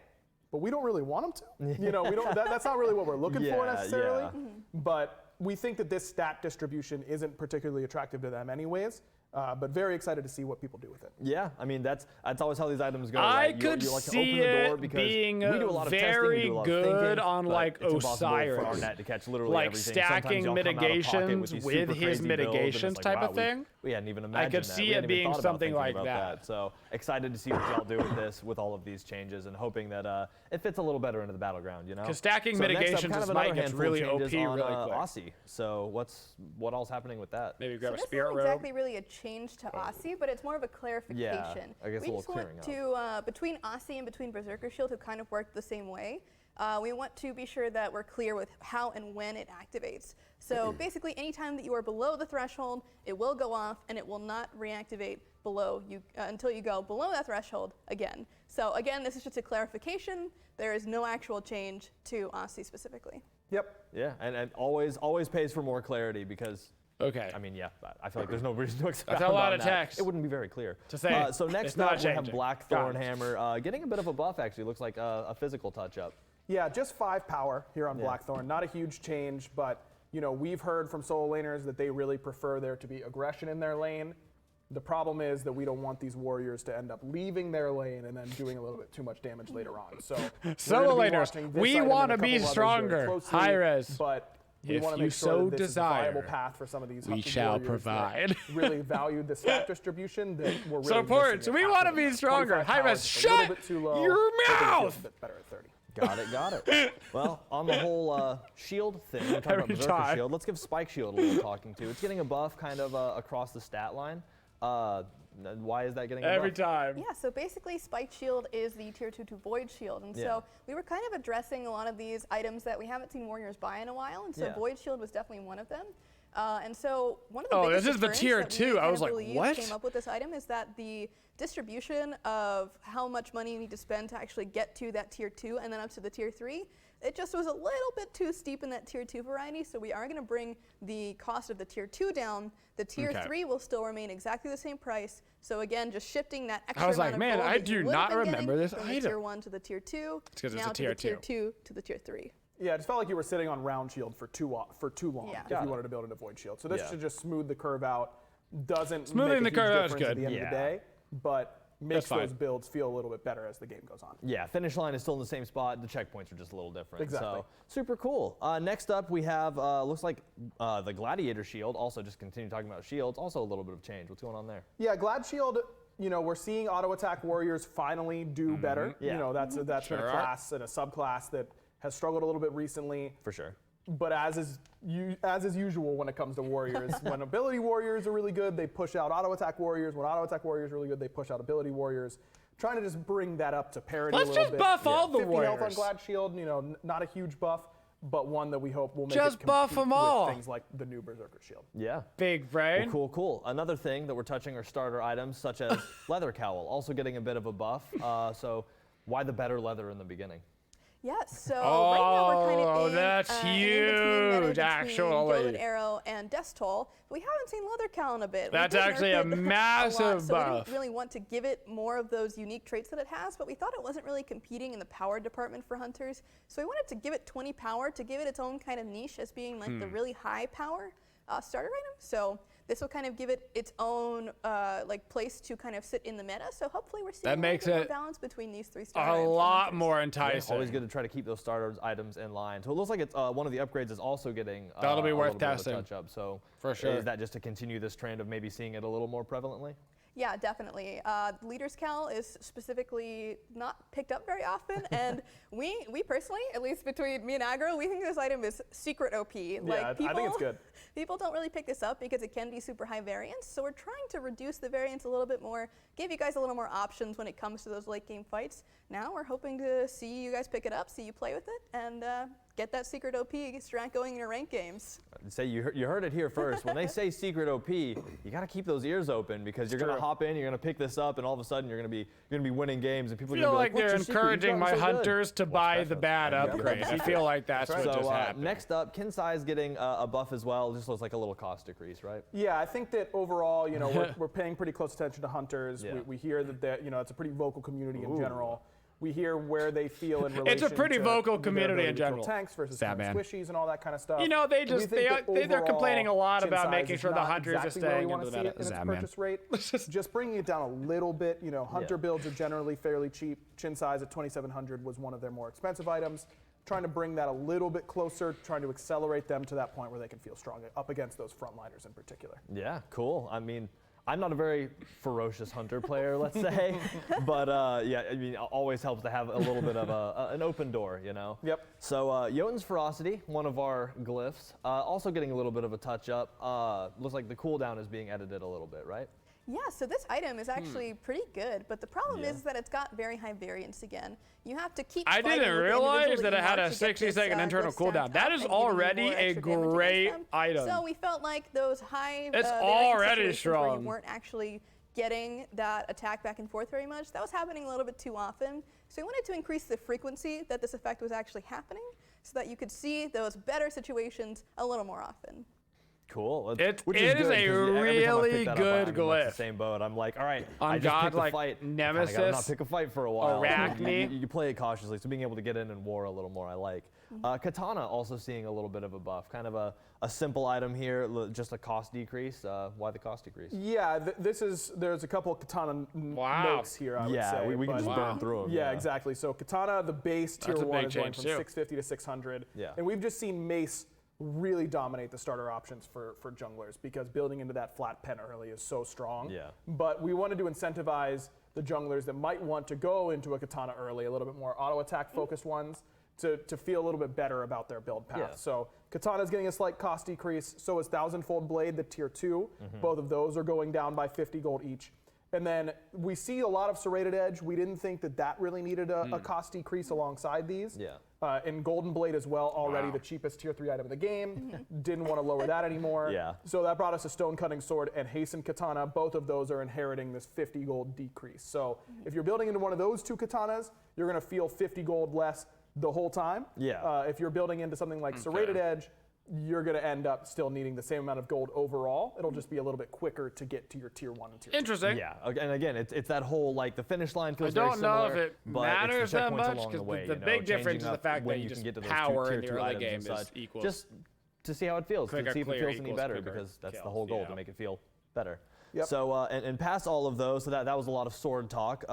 but we don't really want them to. We don't. That's not really what we're looking for necessarily. But we think that this stat distribution isn't particularly attractive to them anyways. But very excited to see what people do with it. Yeah, I mean that's always how these items go. I Right? could you like to see open the door it because being we do a lot of testing, we very do a lot of good thinking, on, but like, it's impossible Osiris. for our net to catch literally Like everything. stacking Sometimes y'all come out of pocket mitigations these with super his crazy builds, and it's mitigations like, type wow, of thing. We hadn't even imagined could that. see We it hadn't even being thought about something thinking like about that. So excited to see what y'all do with this, with all of these changes, and hoping that it fits a little better into the battleground. Because stacking So next up, mitigations kind is of Smite another gets handful of really OP changes really on, quick. Aussie. So what all's happening with that? Maybe So grab a this spirit isn't robe. exactly really a change to Aussie, but it's more of a clarification. I guess a we little just want clearing to, between Aussie and between Berserker Shield, who kind of work the same way, we want to be sure that we're clear with how and when it activates. So basically, anytime that you are below the threshold, it will go off, and it will not reactivate below you until you go below that threshold again. So again, this is just a clarification. There is no actual change to Aussie specifically. Yep. Yeah, and always pays for more clarity because Okay. I mean, yeah, I feel like there's no reason to expound That's a lot on of that. text. It wouldn't be very clear. To say so it's next not up, we have changing. Black Got it. Thornhammer, getting a bit of a buff, actually. Looks like a physical touch-up. Yeah, just 5 power here on Blackthorn. Not a huge change, but we've heard from solo laners that they really prefer there to be aggression in their lane. The problem is that we don't want these warriors to end up leaving their lane and then doing a little bit too much damage later on. So Solo laners, we want to be stronger. High res. But we If want to you make sure so that this is a viable desire, path for some of these we warriors shall that provide. really valued the stat distribution that we're really Support. missing We at want to half be of them. stronger. 25 High power res. is just a little Shut bit too low. your Hoping it feels mouth. a bit better at 30. Got it. Well, on the whole shield thing, we're talking about Every Berserker time. Shield. Let's give Spike Shield a little talking to. It's getting a buff kind of across the stat line. Why is that getting a buff? Every time. Yeah, so basically Spike Shield is the tier 2 Void Shield. And Yeah. so we were kind of addressing a lot of these items that we haven't seen Warriors buy in a while. And so Yeah. Void Shield was definitely one of them. And so one of the Oh, biggest this is the concerns tier that we 2. I kind was of like, believed what? came up with this item is that the distribution of how much money you need to spend to actually get to that tier 2 and then up to the tier 3, it just was a little bit too steep in that tier 2 variety. So we are going to bring the cost of the tier 2 down. The tier Okay. 3 will still remain exactly the same price. So again, just shifting that extra I was amount like, of man, gold I that you do would have not been remember getting this from the item. tier 1 to the tier 2, It's 'cause it's now a to the tier tier 2 to the tier 3. Yeah, it just felt like you were sitting on round shield for too long Yeah. if Got you it. wanted to build into void shield. So this Yeah. should just smooth the curve out. Doesn't Smoothing make the a huge curve out is difference at good. the end of the Yeah. day, but makes fine. those builds feel a little bit better as the game goes on. Yeah, finish line is still in the same spot. The checkpoints are just a little different. Exactly. So super cool. Next up, we have looks like the Gladiator Shield. Also, just continue talking about shields. Also, a little bit of change. What's going on there? Yeah, Glad Shield, we're seeing auto attack warriors finally do better. Yeah. That's been Sure a are. class and a subclass that has struggled a little bit recently. For sure. But as is usual when it comes to warriors, when ability warriors are really good, they push out auto attack warriors. When auto attack warriors are really good, they push out ability warriors. Trying to just bring that up to parity Let's a little just bit. buff all the 50 health on warriors. Glad Shield, not a huge buff, but one that we hope will make Just it buff compete 'em all. with things like the new Berserker Shield. Yeah. Big brain. Well, cool. Another thing that we're touching are starter items such as leather cowl, also getting a bit of a buff. So why the better leather in the beginning? Yes, so right now we're kind Oh, of in, that's in between huge, between actually. Gilded Arrow and Death Toll. We haven't seen Leather Cowl in a bit. We That's did nerf actually a it lot, massive so we buff. didn't really want to give it more of those unique traits that it has, but we thought it wasn't really competing in the power department for hunters. So we wanted to give it 20 power to give it its own kind of niche as being like the really high power starter item. So this will kind of give it its own place to kind of sit in the meta. So hopefully we're seeing That a makes little bit it more balance between these three starter A items for lot hunters. more Yeah, enticing. always good to try to keep those starter items in line. So it looks like it's one of the upgrades is also getting That'll be a worth little bit of a testing. touch up. So For sure. is that just to continue this trend of maybe seeing it a little more prevalently? Yeah, definitely. Leader's Cowl is specifically not picked up very often, and we personally, at least between me and Aggro, we think this item is secret OP. I think it's good. People don't really pick this up because it can be super high variance, so we're trying to reduce the variance a little bit more, give you guys a little more options when it comes to those late game fights. Now we're hoping to see you guys pick it up, see you play with it, and get that secret OP strat going in your ranked games. Say you heard it here first. When they say secret OP, you got to keep those ears open because you're going to hop in, you're going to pick this up, and all of a sudden you're going to be winning games, and people I are feel going like to be like, they're "What's your secret? You've encouraging gotten my so good." hunters to buy the bad upgrade. I feel like that's what just So happened. next up, Kinsai's getting a buff as well. Just looks like a little cost decrease, right? Yeah, I think that overall, we're paying pretty close attention to hunters. Yeah. We hear that it's a pretty vocal community in general. We hear where they feel in relation It's a pretty to vocal their community ability in to kill general. tanks versus Sad kind of man. squishies and all that kind of stuff. They We just think that they're overall, complaining a lot about Kinsai's making is sure the not hunters are exactly where we staying wanna into see the it in its Sad man. purchase rate. Just bringing it down a little bit. Hunter builds are generally fairly cheap. Kinsai's at 2,700 was one of their more expensive items. Trying to bring that a little bit closer, trying to accelerate them to that point where they can feel strong up against those frontliners in particular. Yeah, cool. I mean, I'm not a very ferocious hunter player, let's say, but yeah, I mean, it always helps to have a little bit of an open door, Yep. So Jotun's Ferocity, one of our glyphs, also getting a little bit of a touch up. Looks like the cooldown is being edited a little bit, right? Yeah, so this item is actually pretty good, but the problem is that it's got very high variance again. You have to keep I fighting didn't with the realize individual that it you had mark a to get this, 60-second internal glyph cooldown. stacked That up is and give you already more a extra damage against great them. item. So we felt like those high It's variance already situations where strong. you weren't actually getting that attack back and forth very much. That was happening a little bit too often. So we wanted to increase the frequency that this effect was actually happening so that you could see those better situations a little more often. Cool. It Which is good, a 'cause every time I pick really that up, good I'm in, like, glyph. the same boat. I'm like, all right, On I just God picked a like fight. I gotta Nemesis, not pick a fight for a while. Arachne. You play it cautiously, so being able to get in and war a little more, I like. Katana also seeing a little bit of a buff, kind of a simple item here, just a cost decrease. Why the cost decrease? Yeah, there's a couple of Katana notes here, I would Yeah, say. we can just burn through them. Yeah, exactly. So Katana, the base tier That's a 1 big is going change, from too. 650 to 600. Yeah. And we've just seen Mace really dominate the starter options for junglers because building into that flat pen early is so strong. Yeah. But we wanted to incentivize the junglers that might want to go into a Katana early, a little bit more auto attack focused ones, to feel a little bit better about their build path. Yeah. So Katana's getting a slight cost decrease, so is Thousandfold Blade, the tier 2. Both of those are going down by 50 gold each. And then we see a lot of Serrated Edge. We didn't think that really needed a cost decrease alongside these. Yeah. And Golden Blade as well, already the cheapest tier 3 item in the game. Didn't want to lower that anymore. Yeah. So that brought us a Stone Cutting Sword and Hasten Katana. Both of those are inheriting this 50 gold decrease. So if you're building into one of those two katanas, you're going to feel 50 gold less the whole time. Yeah. If you're building into something like Serrated Edge, you're going to end up still needing the same amount of gold overall. It'll just be a little bit quicker to get to your tier 1 and tier 2. Interesting. Yeah, and again, it's that whole, like, the finish line feels I don't very similar, know if it but matters it's the that checkpoints much, along 'cause the way, the you know, big difference changing is the up fact when that you you just can get to those power tier in the 2 early items game and is such. equals Just to see how it feels, quicker to see if it clear feels any equals better, quicker because that's the kills, whole goal, yeah. to make it feel better. Yep. So, and past all of those, so that was a lot of sword talk.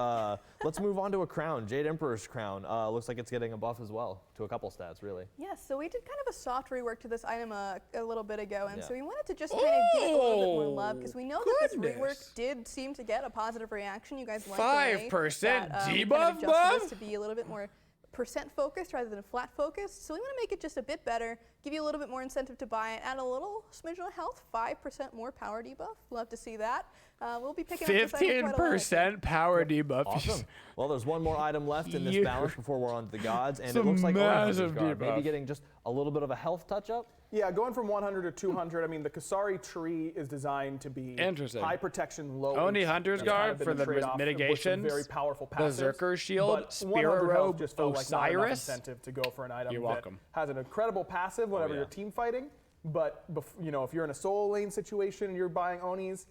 Let's move on to a crown. Jade Emperor's crown. Looks like it's getting a buff as well, to a couple stats, really. Yes, so we did kind of a soft rework to this item a little bit ago, and Yeah. so we wanted to just kind of give it a little bit more love, because we know that this goodness. rework did seem to get a positive reaction. You guys liked 5% the way that, we debuff kind of adjusted buff? this to be a little bit more percent focused rather than flat focused. So we want to make it just a bit better, give you a little bit more incentive to buy it, add a little smidgen of health, 5% more power debuff. Love to see that. We'll be picking up this item quite a lot. 15% power debuff. Awesome. Well, there's one more item left in this Yeah. balance before we're on to the gods, and It's it a looks like Orange's massive guard, maybe debuff. getting just a little bit of a health touch-up. Yeah, going from 100 to 200, I mean, the Kasari tree is designed to be Interesting. high protection, low Only HP. Hunter's That's kind Guard of been for the trade-off with some mitigations, very powerful passives. Berserker Shield, but Spirit 100 health Robe, just felt like not enough Osiris. incentive to go for an item You're that welcome. has an incredible passive whenever yeah. you're team fighting, but if you're in a solo lane situation and you're buying Onis,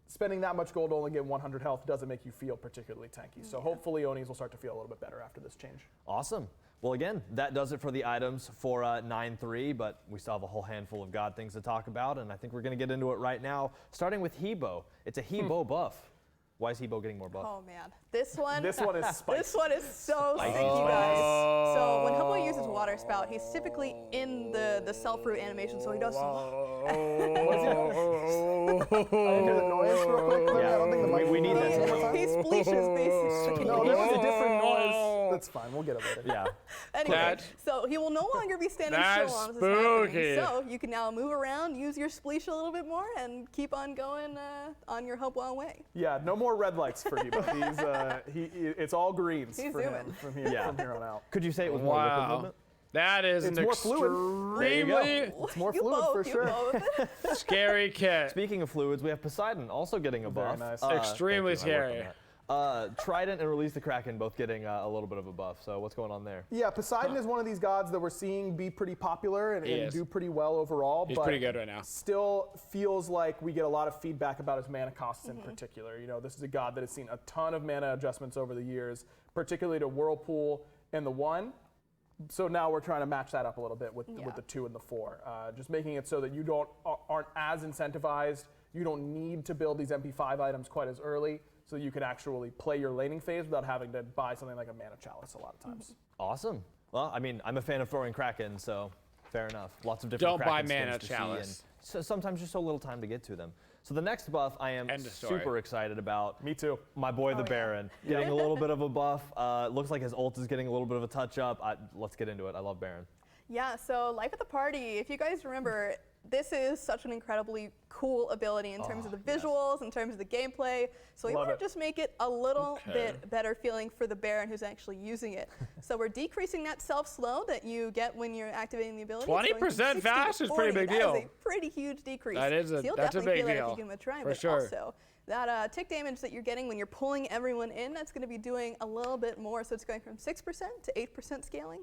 spending that much gold to only get 100 health doesn't make you feel particularly tanky. So hopefully Onis will start to feel a little bit better after this change. Awesome. Well, again, that does it for the items for 9.3, but we still have a whole handful of God things to talk about, and I think we're going to get into it right now, starting with Hebo. It's a Hebo buff. Why is Hebo getting more buff? Oh man, this one. This one is spicy. This one is so sticky, guys. So when Hebo uses Water Spout, he's typically in the self-root animation, so he does. I didn't hear the noise real quick. Yeah, I don't think the mic we need that one more to time. He spleeshes basically. No, there was a different noise. That's fine. We'll get it later. Yeah. Anyway, That- so he will no longer be standing That's still on this is spooky. happening. So you can now move around, use your spleesh a little bit more, and keep on going on your Hopewell way. Yeah, no more red lights for Hebo. It's all greens He's for him zooming. from here on out. Could you say it was more liquid Wow. movement? That is It's an more fluid. There you go. extremely It's more You fluid both, for you sure. both. scary kit. Speaking of fluids, we have Poseidon also getting a Very buff. nice. Extremely thank you, I worked on scary. that. Trident and Release the Kraken both getting a little bit of a buff. So what's going on there? Yeah, Poseidon is one of these gods that we're seeing be pretty popular and He is. do pretty well overall. He's but pretty good right now. Still feels like we get a lot of feedback about his mana costs in particular. You know, this is a god that has seen a ton of mana adjustments over the years, particularly to Whirlpool and the 1. So now we're trying to match that up a little bit with the 2 and the 4, just making it so that you aren't as incentivized. You don't need to build these MP5 items quite as early, so you can actually play your laning phase without having to buy something like a Mana Chalice a lot of times. Awesome. Well, I mean, I'm a fan of throwing Kraken, so fair enough. Lots of different Don't buy Kraken skins Mana to see, Chalice. and so sometimes just so little time to get to them. So the next buff I am End of story. super excited about. Me too. My boy the yeah. Baron getting a little bit of a buff. Looks like his ult is getting a little bit of a touch up. Let's get into it. I love Baron. Yeah, so Life at the Party, if you guys remember, this is such an incredibly cool ability in terms of the visuals, in terms of the gameplay. So we Love want it. to just make it a little Okay. bit better feeling for the Baron who's actually using it. So we're decreasing that self-slow that you get when you're activating the ability. It's going from 20% 60 fast to is a pretty 40. big deal. That is a pretty huge decrease. That is So you'll that's a definitely big feel deal. that if you give it a try, For but sure. also that tick damage that you're getting when you're pulling everyone in, that's going to be doing a little bit more. So it's going from 6% to 8% scaling.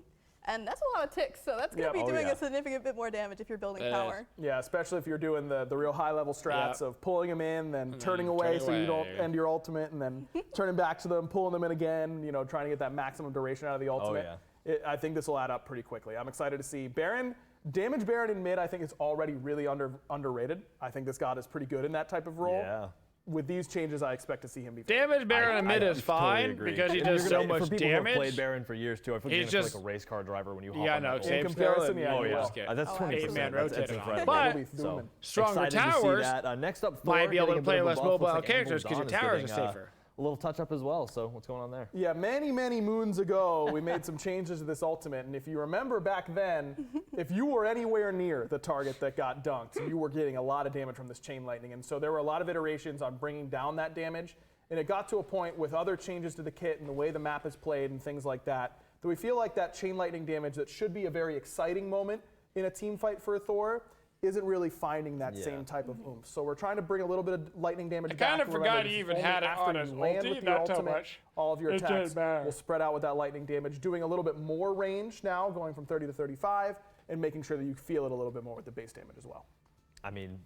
And that's a lot of ticks, so that's going to be doing a significant bit more damage if you're building power. Yeah, especially if you're doing the real high-level strats of pulling them in, then turning away so you don't end your ultimate, and then turning back to them, pulling them in again, you know, trying to get that maximum duration out of the ultimate. I think this will add up pretty quickly. I'm excited to see. Damage Baron in mid, I think, is already really underrated. I think this god is pretty good in that type of role. Yeah. With these changes, I expect to see him be damage Baron in mid is fine because he does so much for people damage. Who have played Baron for years too. I feel he's just like a race car driver when you hop on that same comparison. That's 20%. Rotated on. But stronger towers next up, might be able to play less mobile characters because your towers are safer. A little touch up as well, so what's going on there? Yeah, many moons ago, we made some changes to this ultimate, and if you remember back then, if you were anywhere near the target that got dunked, you were getting a lot of damage from this chain lightning, and so there were a lot of iterations on bringing down that damage, and it got to a point with other changes to the kit and the way the map is played and things like that we feel like that chain lightning damage that should be a very exciting moment in a team fight for a Thor isn't really finding that same type of oomph. So we're trying to bring a little bit of lightning damage back. I kind of forgot he even had it on his ulti, not so much. All of your attacks will spread out with that lightning damage, doing a little bit more range now, going from 30 to 35, and making sure that you feel it a little bit more with the base damage as well. I mean,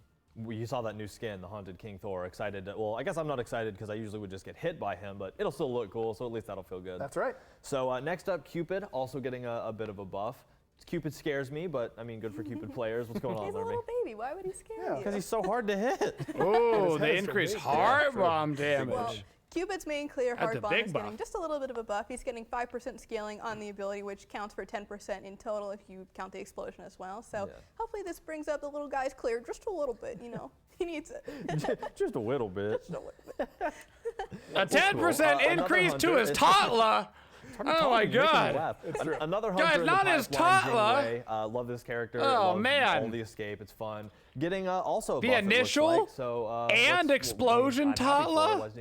you saw that new skin, the Haunted King Thor. Excited well, I guess I'm not excited because I usually would just get hit by him, but it'll still look cool, so at least that'll feel good. That's right. So next up, Cupid, also getting a bit of a buff. Cupid scares me, but I mean, good for Cupid players. What's going on, He's a little baby. Why would he scare you? Because he's so hard to hit. Oh, they increase hard bomb damage. Well, Cupid's main clear hard bomb is getting just a little bit of a buff. He's getting 5% scaling on the ability, which counts for 10% in total if you count the explosion as well. So hopefully this brings up the little guy's clear just a little bit, you know. He needs it. Just a little bit. Just a little bit. A 10% increase to his Tatla. Oh my God! Another hunter. Guys, not his Tatla. Love this character. Oh love man! All the escape. It's fun. Getting also a the buff, initial and explosion Tatla.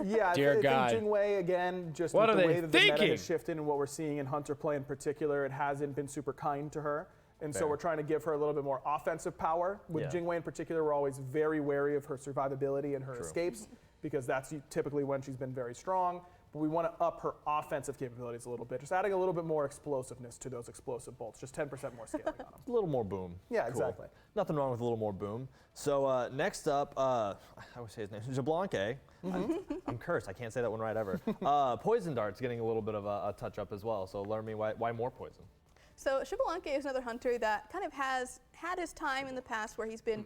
Yeah, dear God. I think Jingwei again, just what with are the they way that the thinking? meta has shifted and what we're seeing in Hunter play in particular, it hasn't been super kind to her. And so we're trying to give her a little bit more offensive power. With Jingwei in particular, we're always very wary of her survivability and her escapes because that's typically when she's been very strong. But we want to up her offensive capabilities a little bit, just adding a little bit more explosiveness to those explosive bolts, just 10% more scaling on them. A little more boom. Yeah, exactly. Nothing wrong with a little more boom. So next up, I would say his name, Leblanc. I'm cursed, I can't say that one right ever. Poison Dart's getting a little bit of a touch up as well, so learn me why more poison. So Shivalanka is another hunter that kind of has had his time in the past where he's been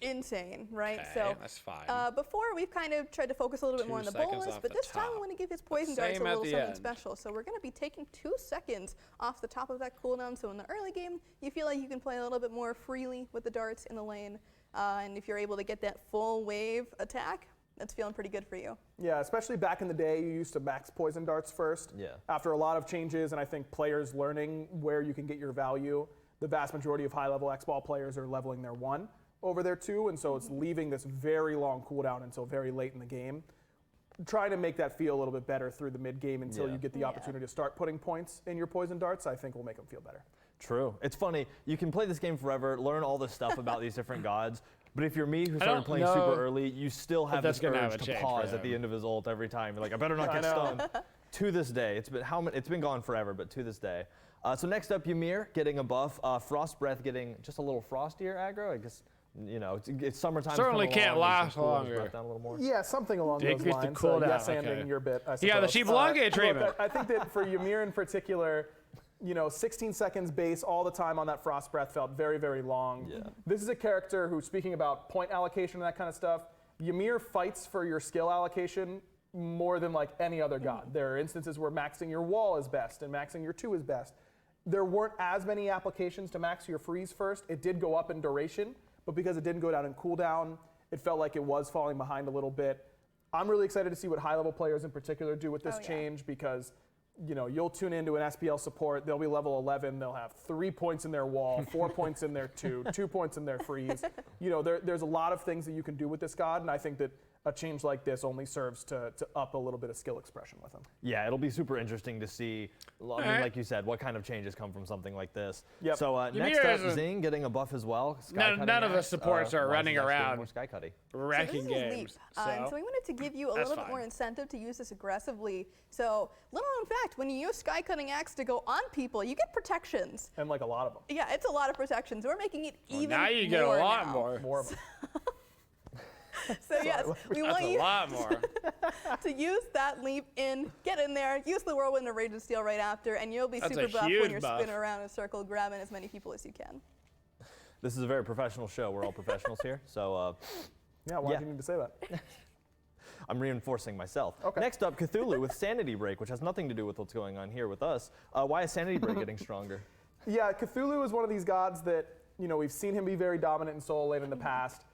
insane, right? Okay, so that's fine. Before we've kind of tried to focus a little bit more on the bonus, but this time we want to give his poison darts a little something special. So we're going to be taking 2 seconds off the top of that cooldown. So in the early game, you feel like you can play a little bit more freely with the darts in the lane. And if you're able to get that full wave attack, that's feeling pretty good for you. Yeah, especially back in the day, you used to max poison darts first. Yeah. After a lot of changes, and I think players learning where you can get your value, the vast majority of high-level X-Ball players are leveling their 1 over their 2, and so it's leaving this very long cooldown until very late in the game. Trying to make that feel a little bit better through the mid-game until you get the opportunity to start putting points in your poison darts, I think will make them feel better. True. It's funny, you can play this game forever, learn all this stuff about these different gods, but if you're me who started playing super early, you still have this urge to pause at the end of his ult every time. You're like, I better not get stunned. To this day, it's been gone forever, but to this day. So next up, Yamir getting a buff. Frost Breath getting just a little frostier aggro. I guess, you know, it's summertime. Certainly can't last longer. Down a little more. Yeah, something along those lines. The cooldown. Yes, and your bit, I suppose. Yeah, the Shivalanka treatment. I think that for Ymir in particular, you know, 16 seconds base all the time on that Frost Breath felt very, very long. Yeah. This is a character who, speaking about point allocation and that kind of stuff, Ymir fights for your skill allocation more than like any other god. There are instances where maxing your wall is best and maxing your 2 is best. There weren't as many applications to max your freeze first. It did go up in duration, but because it didn't go down in cooldown, it felt like it was falling behind a little bit. I'm really excited to see what high-level players in particular do with this change because, you know, you'll tune into an SPL support, they'll be level 11, they'll have 3 points in their wall, 4 points in their 2, 2 points in their freeze. You know, there's a lot of things that you can do with this god, and I think that a change like this only serves to up a little bit of skill expression with him. Yeah, it'll be super interesting to see, I mean, like you said, what kind of changes come from something like this. Yep. So next up, Zing getting a buff as well. None of the supports are running around more sky cutting. wrecking So this is games. Leap. So we wanted to give you a little bit more incentive to use this aggressively. So little known fact, when you use Sky Cutting Axe to go on people, you get protections. And like a lot of them. Yeah, it's a lot of protections. We're making it even more Now you get a lot now. more. More of them. So yes, we want That's a you lot more. to use that leap in, get in there, use the Whirlwind of Rage and Steel right after, and you'll be That's super a buff huge when you're buff. spinning around in a circle, grabbing as many people as you can. This is a very professional show. We're all professionals here. So Yeah, why do you need to say that? I'm reinforcing myself. Okay. Next up, Cthulhu with Sanity Break, which has nothing to do with what's going on here with us. Why is Sanity Break getting stronger? Yeah, Cthulhu is one of these gods that, we've seen him be very dominant in Soul Lane in the past.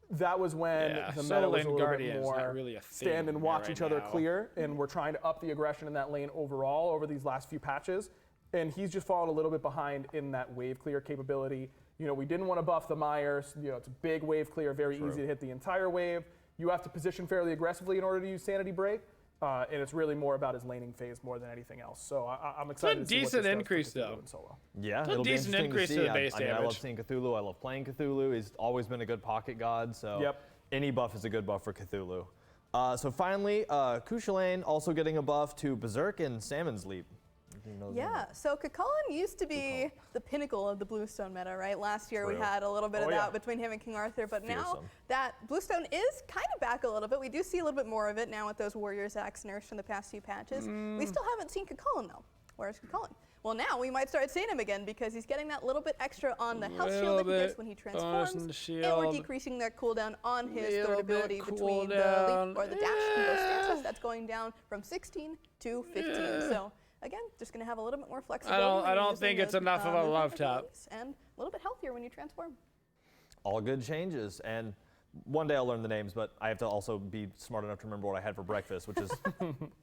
That was when the Soul meta was Lane a little Guardian bit is not more really a thing stand and watch right each other now. clear, and we're trying to up the aggression in that lane overall over these last few patches. And he's just fallen a little bit behind in that wave clear capability. We didn't want to buff the Myers. It's a big wave clear, very easy to hit the entire wave. You have to position fairly aggressively in order to use Sanity Break. And it's really more about his laning phase more than anything else. So I'm excited to see what this decent does for increase, Cthulhu though. in solo. Yeah, It's a it'll be decent interesting increase to to see. the base I love damage. seeing Cthulhu. I love playing Cthulhu. He's always been a good pocket god. So any buff is a good buff for Cthulhu. So finally, Kushalane also getting a buff to Berserk and Salmon's Leap. Yeah, so Cuchulainn used to be the pinnacle of the Bluestone meta, right? Last year we had a little bit of that between him and King Arthur, but now that Bluestone is kind of back a little bit. We do see a little bit more of it now with those Warriors Axe nerfs from the past few patches. We still haven't seen Cuchulainn though. Where's Cuchulainn? Well, now we might start seeing him again because he's getting that little bit extra on the health shield that he gets when he transforms, and we're decreasing their cooldown on his third ability between the leap or the dash and those stances. That's going down from 16 to 15. So again, just going to have a little bit more flexibility. I don't think it's enough of a love tap. And a little bit healthier when you transform. All good changes, and one day I'll learn the names, but I have to also be smart enough to remember what I had for breakfast, which is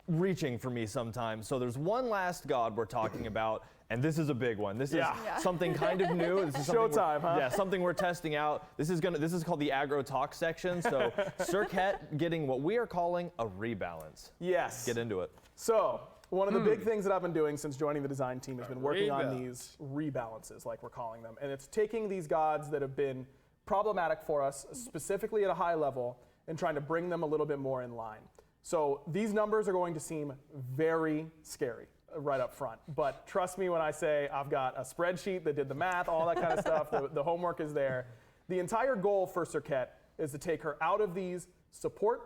reaching for me sometimes. So there's one last god we're talking about, and this is a big one. This is something kind of new. This is Showtime, huh? Yeah, something we're testing out. This is called the aggro talk section. So Serket getting what we are calling a rebalance. Yes. Get into it. So one of the big things that I've been doing since joining the design team has been working on these rebalances, like we're calling them. And it's taking these gods that have been problematic for us, specifically at a high level, and trying to bring them a little bit more in line. So these numbers are going to seem very scary right up front. But trust me when I say I've got a spreadsheet that did the math, all that kind of stuff. The homework is there. The entire goal for Serket is to take her out of these support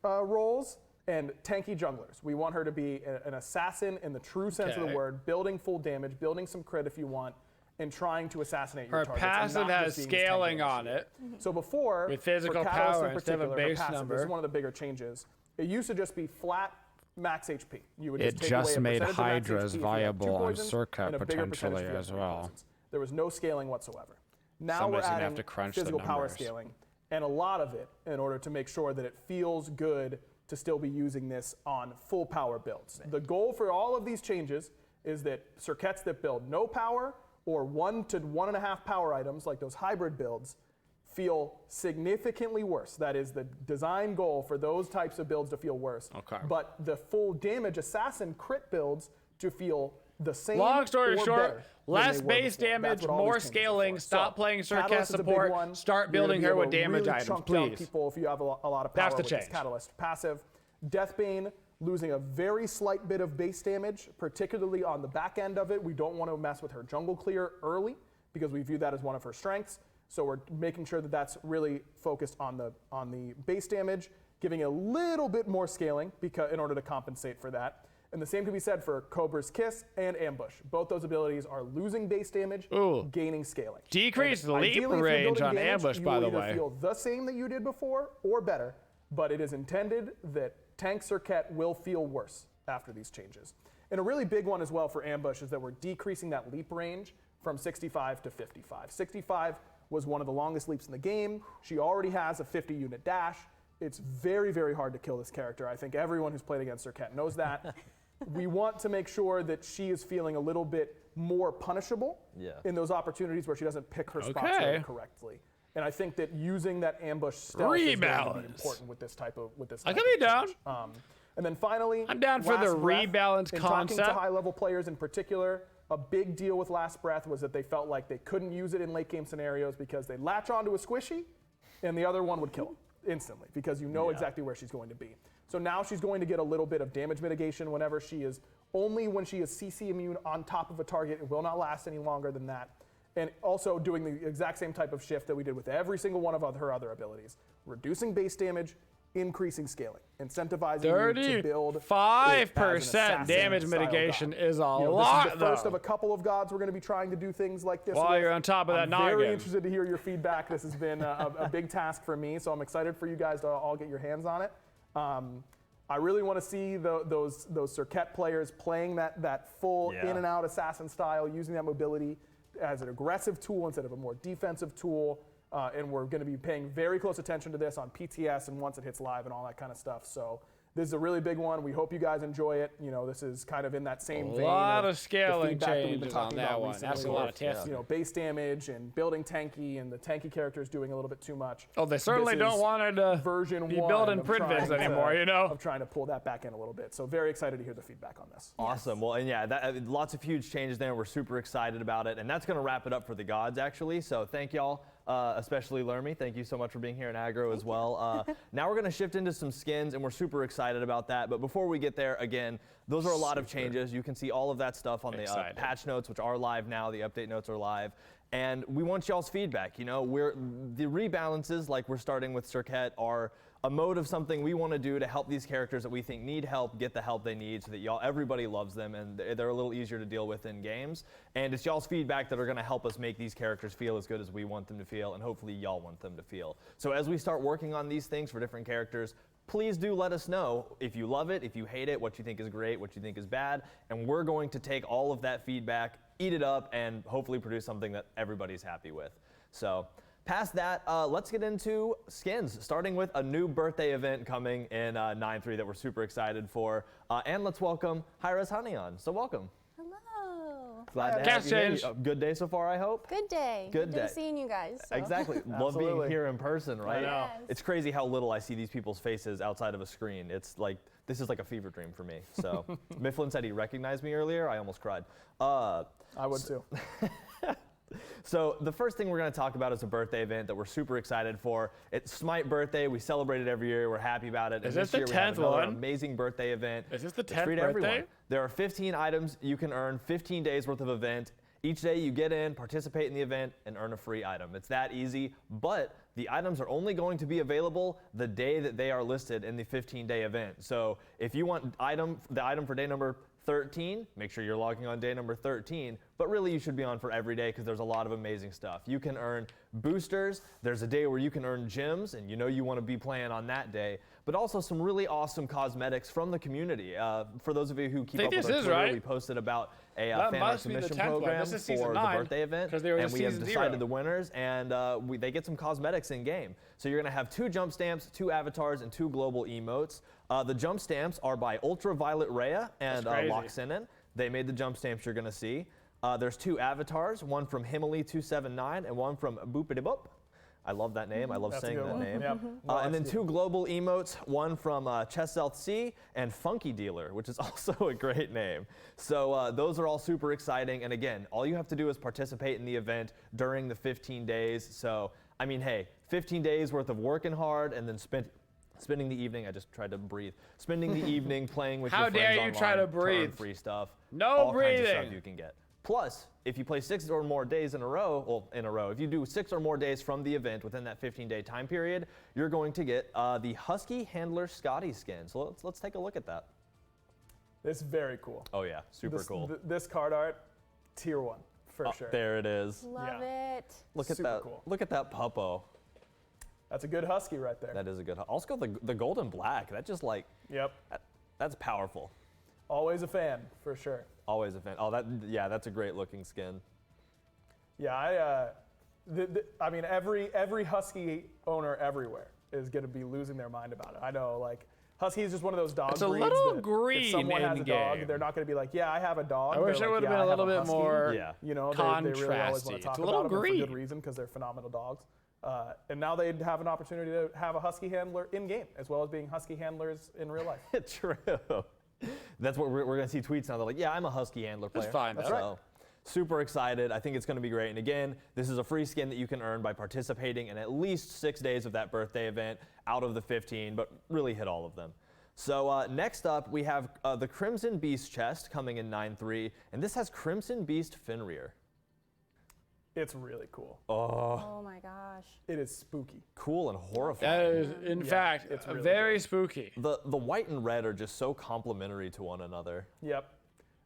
roles and tanky junglers. We want her to be an assassin in the true sense of the word, building full damage, building some crit if you want, and trying to assassinate your targets. Her passive has scaling on it. So before, with physical for Catalyst power in instead of a particular, her base passive, number. This is one of the bigger changes. It used to just be flat max HP. You would It take just away a made percentage of max Hydras HP if you had viable two on poisons Serket and a bigger percentage potentially if you had as three well. poisons. There was no scaling whatsoever. Now Somebody's we're gonna have adding to crunch the physical power numbers. scaling, and a lot of it in order to make sure that it feels good to still be using this on full power builds. The goal for all of these changes is that Serkets that build no power or 1 to 1.5 power items, like those hybrid builds, feel significantly worse. That is the design goal for those types of builds to feel worse. Okay. But the full damage assassin crit builds to feel the same. Long story or short, better than less they were base before. damage, That's what all more these changes are scaling, for. stop playing Serket Catalyst is a big support, one. start You're building gonna her be with able to damage really items, chunk down please. people if you have a lot of power That's the with this change. Catalyst passive. Deathbane losing a very slight bit of base damage, particularly on the back end of it. We don't want to mess with her jungle clear early because we view that as one of her strengths. So we're making sure that that's really focused on the base damage, giving a little bit more scaling in order to compensate for that. And the same can be said for Cobra's Kiss and Ambush. Both those abilities are losing base damage, gaining scaling. Decrease And the leap ideally, if you're range building on damage, Ambush, you by will the either way. feel the same that you did before or better, but it is intended that Tank Serket will feel worse after these changes. And a really big one as well for Ambush is that we're decreasing that leap range from 65 to 55. 65 was one of the longest leaps in the game. She already has a 50 unit dash. It's very, very hard to kill this character. I think everyone who's played against Serket knows that. We want to make sure that she is feeling a little bit more punishable in those opportunities where she doesn't pick her spots really correctly. And I think that using that ambush stealth is going to be important with this type of I can be down. And then finally, I'm down for the Last Breath. rebalance In concept. talking to high-level players in particular, a big deal with Last Breath was that they felt like they couldn't use it in late-game scenarios because they'd latch onto a squishy, and the other one would kill them instantly because you know exactly where she's going to be. So now she's going to get a little bit of damage mitigation whenever she is, only when she is CC immune on top of a target. It will not last any longer than that. And also doing the exact same type of shift that we did with every single one of her other abilities. Reducing base damage, increasing scaling, incentivizing you to build 35% damage mitigation is a lot, This is the first of a couple of gods we're going to be trying to do things like this While with. you're on top of that I'm noggin. very interested to hear your feedback. This has been a big task for me, so I'm excited for you guys to all get your hands on it. I really want to see those Circuit players playing that full in and out assassin style, using that mobility as an aggressive tool instead of a more defensive tool. And we're going to be paying very close attention to this on PTS and once it hits live and all that kind of stuff. So this is a really big one. We hope you guys enjoy it. You know, this is kind of in that same vein. A lot of the scaling feedback that we've been changes on talking that about one. recently. That's a lot of tips. You know, base damage and building tanky, and the tanky characters doing a little bit too much. Oh, they certainly This don't is want her to version be one building of print vids trying to- anymore, you know? Of trying to pull that back in a little bit. So very excited to hear the feedback on this. Awesome. Well, and yeah, lots of huge changes there. We're super excited about it. And that's going to wrap it up for the gods, actually. So thank y'all, especially Lermy. Thank you so much for being here in aggro as well. Now we're going to shift into some skins, and we're super excited about that. But before we get there, again, those are a lot of changes. You can see all of that stuff on the patch notes, which are live now. The update notes are live. And we want y'all's feedback. You know, the rebalances, like we're starting with Circuit, are a mode of something we want to do to help these characters that we think need help get the help they need, so that everybody loves them and they're a little easier to deal with in games. And it's y'all's feedback that are going to help us make these characters feel as good as we want them to feel, and hopefully y'all want them to feel. So as we start working on these things for different characters, please do let us know if you love it, if you hate it, what you think is great, what you think is bad, and we're going to take all of that feedback, eat it up, and hopefully produce something that everybody's happy with. So past that, let's get into skins, starting with a new birthday event coming in 9.3 that we're super excited for. And let's welcome Hi-Res Honey on. So welcome. Hello. Glad to have you here. Good day so far, I hope? Good day. Good day. Seeing you guys. So. Exactly. Love being here in person, right? I know. Yes. It's crazy how little I see these people's faces outside of a screen. It's like, this is like a fever dream for me. So Mifflin said he recognized me earlier. I almost cried. I would too. So the first thing we're going to talk about is a birthday event that we're super excited for. It's Smite birthday. We celebrate it every year. We're happy about it. Is and this this year the we have 10th another one? amazing birthday event. Is this the It's 10th free to birthday? everyone. There are 15 items you can earn, 15 days worth of event. Each day you get in, participate in the event, and earn a free item. It's that easy, but the items are only going to be available the day that they are listed in the 15-day event. So if you want the item for day number 13, make sure you're logging on day number 13, but really you should be on for every day because there's a lot of amazing stuff. You can earn boosters. There's a day where you can earn gems, and you know you want to be playing on that day, but also some really awesome cosmetics from the community. For those of you who keep up with our Twitter, we posted about a fan art submission program for the birthday event, and we have decided the winners, and they get some cosmetics in game. So you're going to have 2 jump stamps, 2 avatars, and 2 global emotes. The jump stamps are by Ultraviolet Rhea and Loxinen. They made the jump stamps you're going to see. There's 2 avatars, one from Himali279 and one from Boopity-Boop. I love that name. I love saying that name. Yep. And then 2 global emotes, one from Chesselt C and Funky Dealer, which is also a great name. So those are all super exciting. And again, all you have to do is participate in the event during the 15 days. So, I mean, hey, 15 days worth of working hard and then spending the evening, I just tried to breathe, spending the evening playing with your friends online. How dare you try to breathe? Earn free stuff. No all breathing. Kinds of stuff you can get. Plus, if you play 6 or more days in a row, if you do 6 or more days from the event within that 15-day time period, you're going to get the Husky Handler Scotty skin. So let's take a look at that. It's very cool. Oh yeah, super cool. This card art, tier 1 for sure. There it is. Love it. Look at Super that. cool. Look at that puppo. That's a good Husky right there. That is a good. Also the golden black. That just like. Yep. That's powerful. Always a fan for sure. Always a fan. Oh, that's a great looking skin. Yeah, I mean, every Husky owner everywhere is going to be losing their mind about it. I know, like, Husky is just one of those dog It's a breeds little that green if someone has a dog, in-game. they're not going to be like, yeah, I have a dog. I wish They're it like, would have yeah, been I a little have bit Husky. more Yeah. You know, they really always want contrasty. to talk It's a about little them and for green. good reason because they're phenomenal dogs. And now they have an opportunity to have a Husky handler in-game, as well as being Husky handlers in real life. True. That's what we're going to see tweets now. They're like, yeah, I'm a Husky handler player. That's fine. That's right. Super excited. I think it's going to be great. And again, this is a free skin that you can earn by participating in at least 6 days of that birthday event out of the 15, but really hit all of them. So next up, we have the Crimson Beast chest coming in 9.3, and this has Crimson Beast Fenrir. It's really cool. Oh my gosh. It is spooky. Cool and horrifying. That is, in fact, it's really very spooky. The white and red are just so complementary to one another. Yep,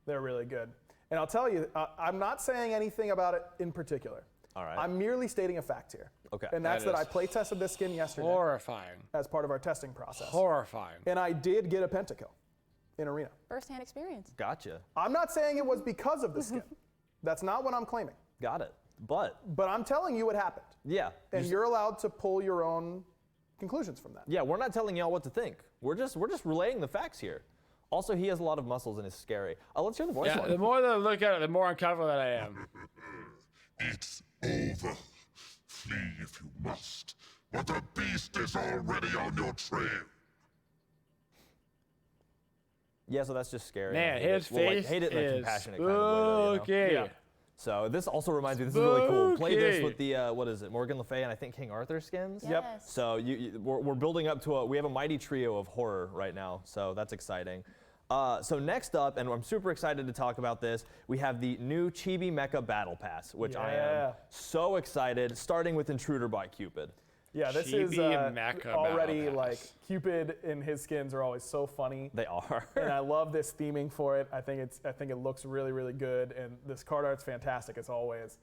they're really good. And I'll tell you, I'm not saying anything about it in particular. All right. I'm merely stating a fact here. Okay. And that's That that I is play tested this skin yesterday Horrifying. as part of our testing process. Horrifying. And I did get a pentakill in arena. First-hand experience. Gotcha. I'm not saying it was because of the skin. That's not what I'm claiming. Got it. But I'm telling you what happened. yeah. And you're allowed to pull your own conclusions from that. Yeah, we're not telling y'all what to think. We're just relaying the facts here. Also, he has a lot of muscles and is scary. Let's hear the voice Yeah, one. the more that I look at it, the more uncomfortable that I am. It's over. Flee if you must, but the beast is already on your trail. Yeah, so that's just scary. Man, I hate his it. Well, like, face hate it in a is compassionate kind of way, though, you know? spooky. Yeah. So this also reminds me, this is really cool. Play this Spooky. with the, what is it, Morgan Le Fay and I think King Arthur skins? Yep. Yes. So we're building up to we have a mighty trio of horror right now, so that's exciting. So next up, and I'm super excited to talk about this, we have the new Chibi Mecca Battle Pass, which I am Yeah. so excited, starting with Intruder by Cupid. Yeah, this Chibi is Mecca already Battle like Pass. Cupid and his skins are always so funny. They are. And I love this theming for it. I think it looks really, really good, and this card art's fantastic as always.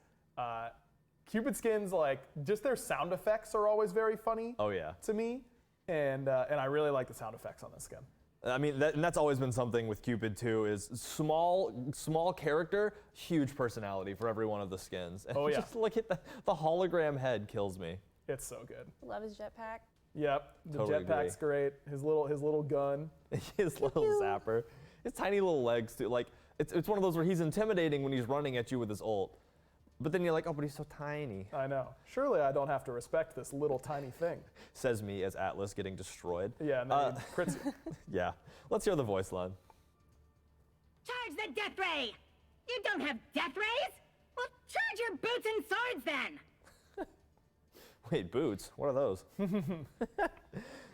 Cupid skins, like just their sound effects are always very funny Oh yeah. to me, and I really like the sound effects on this skin. I mean, and that's always been something with Cupid too, is small character, huge personality for every one of the skins. And Oh, yeah. Just look at the hologram head kills me. It's so good. Love his jetpack. Yep, the Totally jetpack's great. His little gun. His little zapper. His tiny little legs too. Like, it's one of those where he's intimidating when he's running at you with his ult. But then you're like, oh, but he's so tiny. I know. Surely I don't have to respect this little tiny thing. Says me as Atlas getting destroyed. Yeah, and then he crits you. Yeah. Let's hear the voice line. Charge the death ray! You don't have death rays? Well, charge your boots and swords then! Wait, boots? What are those?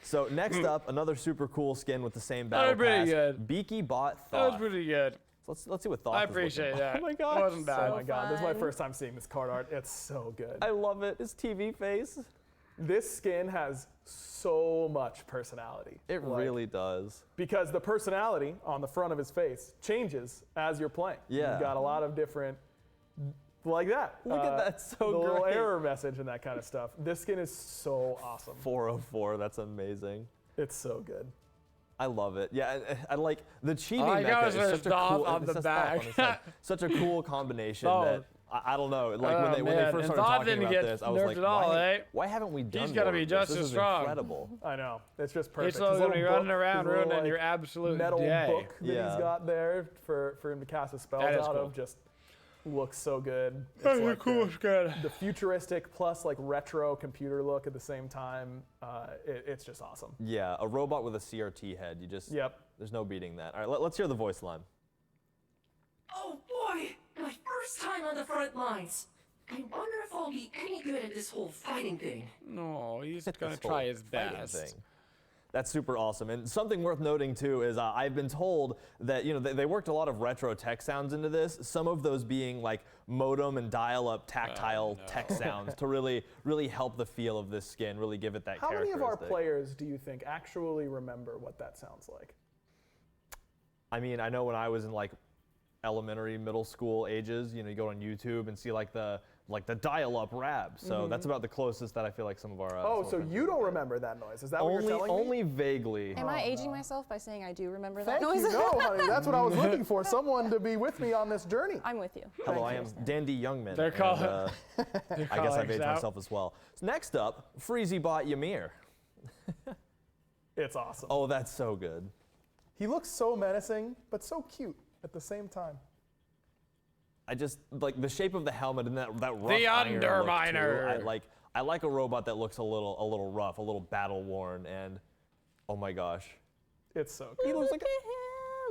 So next up, another super cool skin with the same battle pretty pass. good. Beaky Bot That Thoth. was pretty good. Let's see what Thoth I is looking appreciate like. that. Oh my gosh. It wasn't bad. Oh my god, this is my fun. first time seeing this card art. It's so good. I love it. His TV face. This skin has so much personality. It Like, really does. because the personality on the front of his face changes as you're playing. Yeah. You've got a lot of different, like that. Look at that, so the little great. error message and that kind of stuff. This skin is so awesome. 404. That's amazing. It's so good. I love it. Yeah, I like the Chibi I Mecca got is his such a Thoth cool. on it the says Thoth on back. his head. Such a cool combination Thoth. that I don't know. Like Oh, when they man. first And started Thoth talking didn't about get this, I was nerfed like, at all, eh? why haven't we done He's gotta more be of just this? as This is strong. incredible. I know. It's just perfect. He's going to be His running book, around his little, ruining like, your absolute metal day. book that Yeah. he's got there for him to cast his spells That is out cool. of just looks so good. That's It's a like cool skin. the futuristic plus like retro computer look at the same time. It's just awesome. Yeah, a robot with a CRT head. You just Yep. There's no beating that. All right, let's hear the voice line. Oh boy, my first time on the front lines. I wonder if I'll be any good at this whole fighting thing. No, he's This going to whole try his fighting best. thing. That's super awesome. And something worth noting too is I've been told that they worked a lot of retro tech sounds into this. Some of those being like modem and dial-up tactile tech sounds to really help the feel of this skin, really give it that How many of our characteristic. players do you think actually remember what that sounds like? I mean, I know when I was in like elementary, middle school ages, you go on YouTube and see like the dial-up rap. So that's about the closest that I feel like some of our. Oh, some of so our friends you don't remember that noise? Is that what you're telling me? only vaguely. Am I aging myself by saying I do remember that Thank noise? you. No, honey, that's what I was looking for. Someone to be with me on this journey. I'm with you. Hello, I am Dandy Youngman. They're and, calling- I guess I've aged myself as well. So next up, FreezyBot Yamir. It's awesome. Oh, that's so good. He looks so menacing, but so cute at the same time. I just like the shape of the helmet and that rough The iron look, too. Underminer. I like a robot that looks a little rough, a little battle worn, and oh my gosh, It's so good. he looks like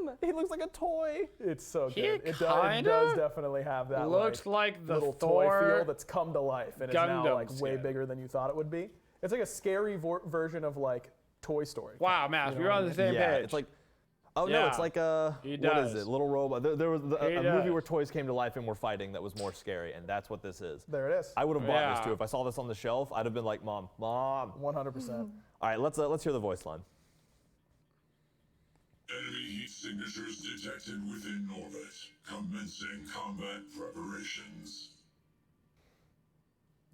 Look at him. he looks like a toy. It's so He good. It kinda does definitely have that looks like the little Thor toy feel that's come to life and is now Gundam like way skin. bigger than you thought it would be. It's like a scary version of like Toy Story. Wow, Matt, You we're know on what the I same Yeah, page. it's like. Oh no, Yeah. it's like a He what is does. it? Little robot. There was He a movie does. where toys came to life and were fighting that was more scary, and that's what this is. There it is. I would have bought this Yeah. too if I saw this on the shelf. I'd have been like, Mom. 100%. All right, let's hear the voice line. Enemy heat signatures detected within orbit. Commencing combat preparations.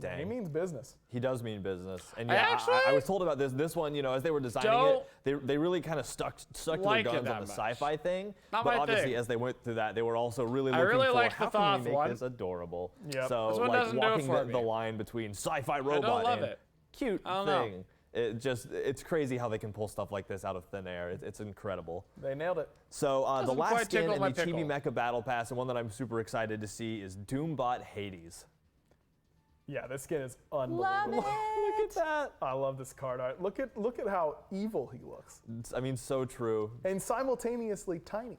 Dang. He means business. He does mean business, and I yeah, actually I was told about this one. You know, as they were designing it, they really kind of stuck to their like it guns that on the much. sci-fi thing. Not but my obviously, thing. as they went through that, they were also really I looking really for liked the how can we Thoth make one. this adorable. Yep. So This one like doesn't do it walking for the me. line between sci-fi robot love and it. cute I don't know. thing. It's crazy how they can pull stuff like this out of thin air. It's incredible. They nailed it. So the Doesn't last quite skin tickle in my the Chibi pickle. Mecca Battle Pass, and one that I'm super excited to see, is Doombot Hades. Yeah, this skin is Love unbelievable. it. Look at that. I love this card art. Look at how evil he looks. I mean, so true. And simultaneously tiny.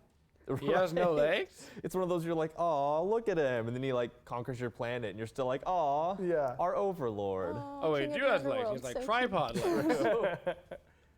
He has no Right? legs? It's one of those you're like, aw, look at him. And then he like conquers your planet and you're still like, aw, Yeah. our overlord. Oh, wait, King he of has the legs. Underworld, He's like so cute. tripod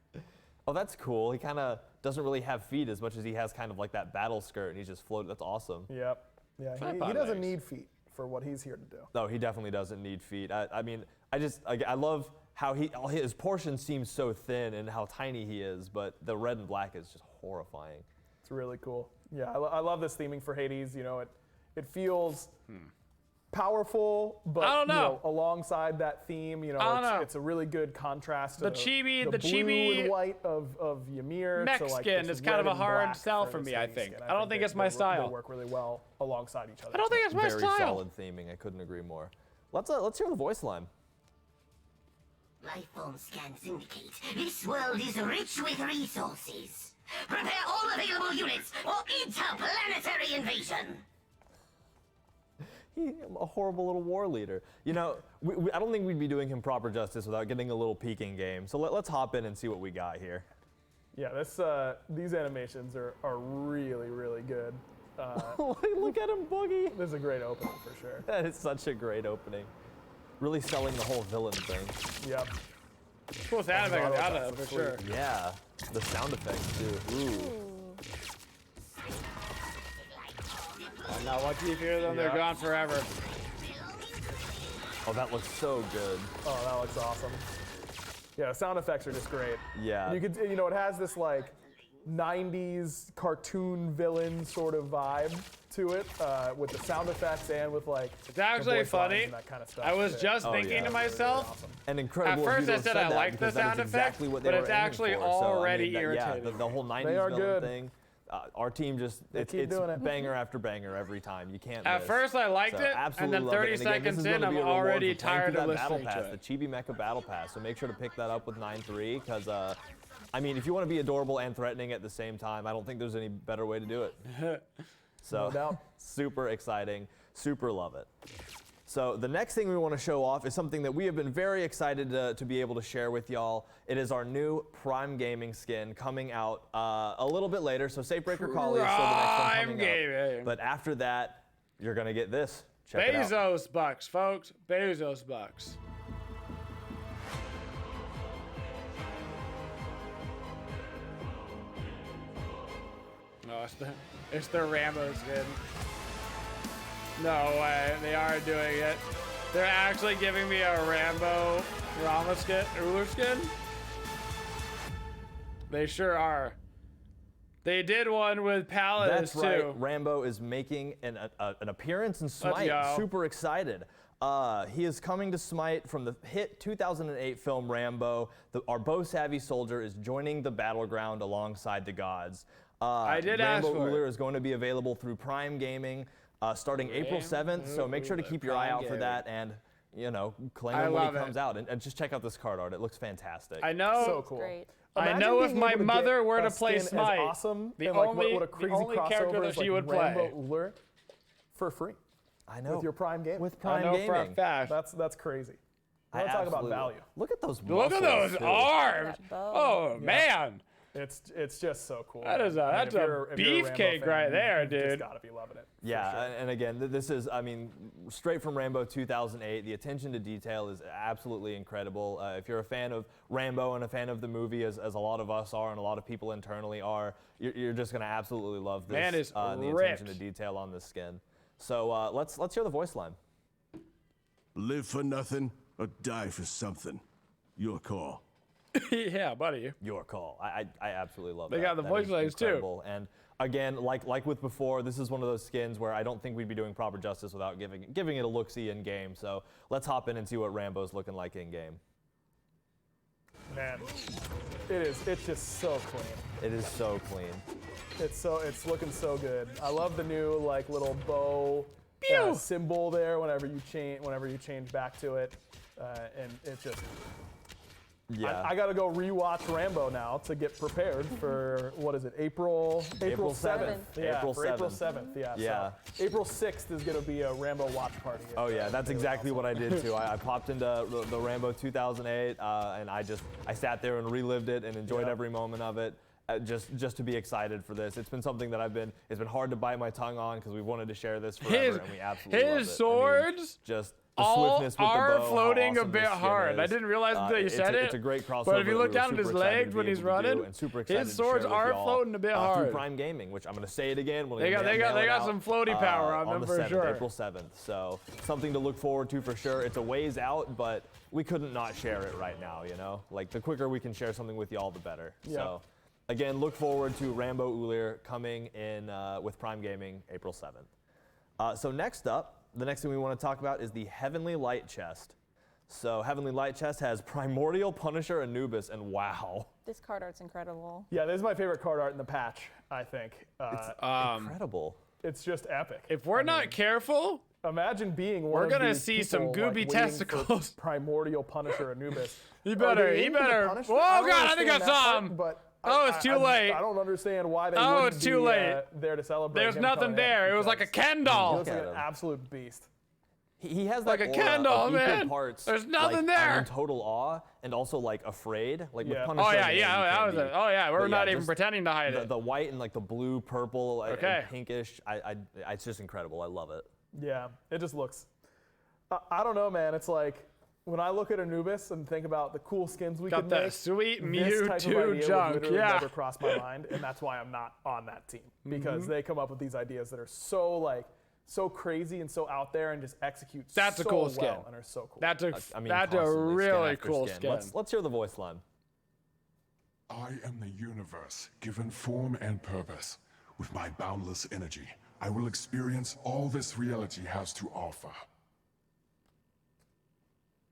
legs. Oh, that's cool. He kind of doesn't really have feet as much as he has kind of like that battle skirt and he's just floating. That's awesome. Yep. Yeah, he Tripod doesn't legs. need feet for what he's here to do. No, he definitely doesn't need feet. I mean, I love how his portion seems so thin and how tiny he is, but the red and black is just horrifying. It's really cool. Yeah, I love this theming for Hades. You know, it feels powerful, but I don't you know. Alongside that theme, you know, I don't know. it's a really good contrast. The to Chibi- the the blue Chibi and white of Ymir. mech to like skin this is kind of red a and hard black sell for for this me, I Hades think. skin. I don't think they- it's my they style. work really well alongside each other. I don't think it's my Very style. solid theming. I couldn't agree more. Let's hear the voice line. Lifeform scans indicate this world is rich with resources. Prepare all available units for interplanetary invasion. A horrible little war leader. You know, I don't think we'd be doing him proper justice without getting a little peek in game. So let's hop in and see what we got here. Yeah, these animations are really, really good. Look at him, Boogie. This is a great opening for sure. That is such a great opening. Really selling the whole villain thing. Yep. Cool sound effect on the Auto auto, attack for was sure. Yeah, the sound effects too. Ooh. Now once you hear them, they're Yeah. gone forever. Oh, that looks so good. Oh, that looks awesome. Yeah, the sound effects are just great. Yeah. And it has this like 90s cartoon villain sort of vibe to it, with the sound effects and with like It's actually the voice lines funny. and that kind of stuff. I was Yeah. just Oh, thinking yeah. to Really, myself, Awesome. And incredible. At of first you I to said have I said that like the because that is sound effect, exactly what they but were it's aiming actually for. already so, I mean, irritating. Yeah, the whole 90s They are villain good. thing. Our team just it's keep doing it. banger after banger every time. You can't. At miss. first I liked So, it, and absolutely then love it. 30 And again, this seconds is in, gonna I'm be a reward already for playing tired through of that battle listening to pass, it. the Chibi Mecca Battle Pass. So make sure to pick that up with 9.3 because, I mean, if you want to be adorable and threatening at the same time, I don't think there's any better way to do it. So No doubt. super exciting, super love it. So the next thing we want to show off is something that we have been very excited to be able to share with y'all. It is our new Prime Gaming skin coming out a little bit later. So Safebreaker Collie is still the next one Prime coming Gaming. up. But after that, you're going to get this. Check it out. Bezos bucks, folks. Bezos bucks. No, it's the Rambo skin. No way, they are doing it. They're actually giving me a Rambo Rama skin, ruler skin. They sure are. They did one with Paladins That's right. too. Rambo is making an appearance in Smite. go. Super excited. He is coming to Smite from the hit 2008 film Rambo. Our bow-savvy soldier is joining the battleground alongside the gods. I did ask Rambo for it. Uller is going to be available through Prime Gaming starting April 7th. So make sure to keep your eye Prime out for Gaming. that and, you know, claim I him when he love it. comes out. And just check out this card art. It looks fantastic. I know. So cool. Great. I Imagine know if being my able to mother get were a to play skin as Smite, awesome the and like only- what a the crazy only character crossover that is she like would Rambo play. Uller. for free. I know. With your Prime Gaming. With I Prime know Gaming. for a fact. That's crazy. I Let's talk about absolutely- value. Look at those Look at muscles, those too. arms. That bow. Oh man, It's just so cool. That is a- I mean, that's if a you're Rambo beefcake fan, right there, you've just dude. gotta be loving it. for Yeah, sure. and again, this is, I mean, straight from Rambo 2008. The attention to detail is absolutely incredible. If you're a fan of Rambo and a fan of the movie, as a lot of us are and a lot of people internally are, you're just going to absolutely love this. Man is the attention ripped. to detail on this skin. So let's hear the voice line. Live for nothing or die for something. Your call. yeah, buddy. Your call. I absolutely love They that. got the That voice is lines, too. incredible. And again, like with before, this is one of those skins where I don't think we'd be doing proper justice without giving it a look-see in game. So let's hop in and see what Rambo's looking like in game. Man, it's just so clean. It is so clean. It's looking so good. I love the new like little bow symbol there whenever you change back to it, and it just. Yeah. I gotta go rewatch Rambo now to get prepared for what is it? April 7th. Yeah, April for April 7th. 7th. Yeah. Yeah. So April 6th is gonna be a Rambo watch party. Oh yeah, that's exactly what I did too. I popped into the Rambo 2008, and I sat there and relived it and enjoyed every moment of it. Just to be excited for this. It's been something that it's been hard to bite my tongue on because we wanted to share this forever, and we absolutely love it. His swords. I mean, just the all swiftness with are the bow, how floating a awesome bit this skin hard. I is. didn't realize until you said it. It's a great crossover. But if you that look we down were at his super excited legs to when be he's able to do, running, and super excited his to swords share with are y'all, floating a bit hard. Through Prime Gaming, which I'm going to say it again. They got some floaty power on them the for 7th, sure. April 7th. So something to look forward to for sure. It's a ways out, but we couldn't not share it right now. You know, like the quicker we can share something with y'all, the better. Yeah. So. Again, look forward to Rambo Ulir coming in with Prime Gaming April 7th. So next up, the next thing we want to talk about is the Heavenly Light Chest. So Heavenly Light Chest has Primordial Punisher Anubis, and wow. This card art's incredible. Yeah, this is my favorite card art in the patch. I think. Incredible. It's just epic. If we're not careful, imagine being one we're of gonna these see some people, gooby like, waiting for testicles. Primordial Punisher Anubis. You Are better, they you aiming to better. punish Oh me? I don't God, I think I understand that saw part, him. but Oh, it's too late. I don't understand why they Oh, wouldn't it's too be, late. there to celebrate. There's him nothing coming in there. It was like a because Ken He doll. looks like Look an at him. absolute beast. He has Like that a aura candle, of equal man. parts. There's nothing like, there. In total awe and also like afraid. Like Yeah. with Punisher. Oh yeah, you know, yeah. you That can was be. it. Oh yeah, we're But not yeah, even just pretending to hide it. The white and like the blue, purple, Okay. and pinkish. It's just incredible. I love it. Yeah, it just looks. I don't know, man. It's like when I look at Anubis and think about the cool skins we Got could that make. sweet this type of Mewtwo idea junk, would literally yeah. never cross my mind, and that's why I'm not on that team because they come up with these ideas that are so crazy and so out there and just execute That's a so cool well skin. and are so cool. That's a I mean, that's a constantly, skin really after cool skin. skin. Let's hear the voice line. I am the universe, given form and purpose. With my boundless energy, I will experience all this reality has to offer.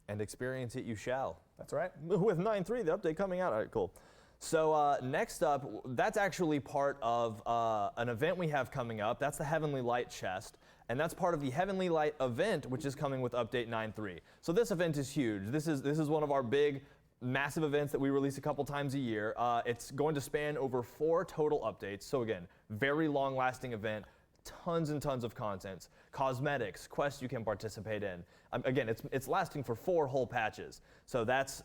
And experience it you shall. That's right. With 9.3, the update coming out. All right, cool. So next up, that's actually part of an event we have coming up. That's the Heavenly Light Chest. And that's part of the Heavenly Light event, which is coming with update 9.3. So this event is huge. This is one of our big, massive events that we release a couple times a year. It's going to span over 4 total updates. So again, very long-lasting event. Tons and tons of contents, cosmetics, quests you can participate in. Again, it's lasting for 4 whole patches. So that's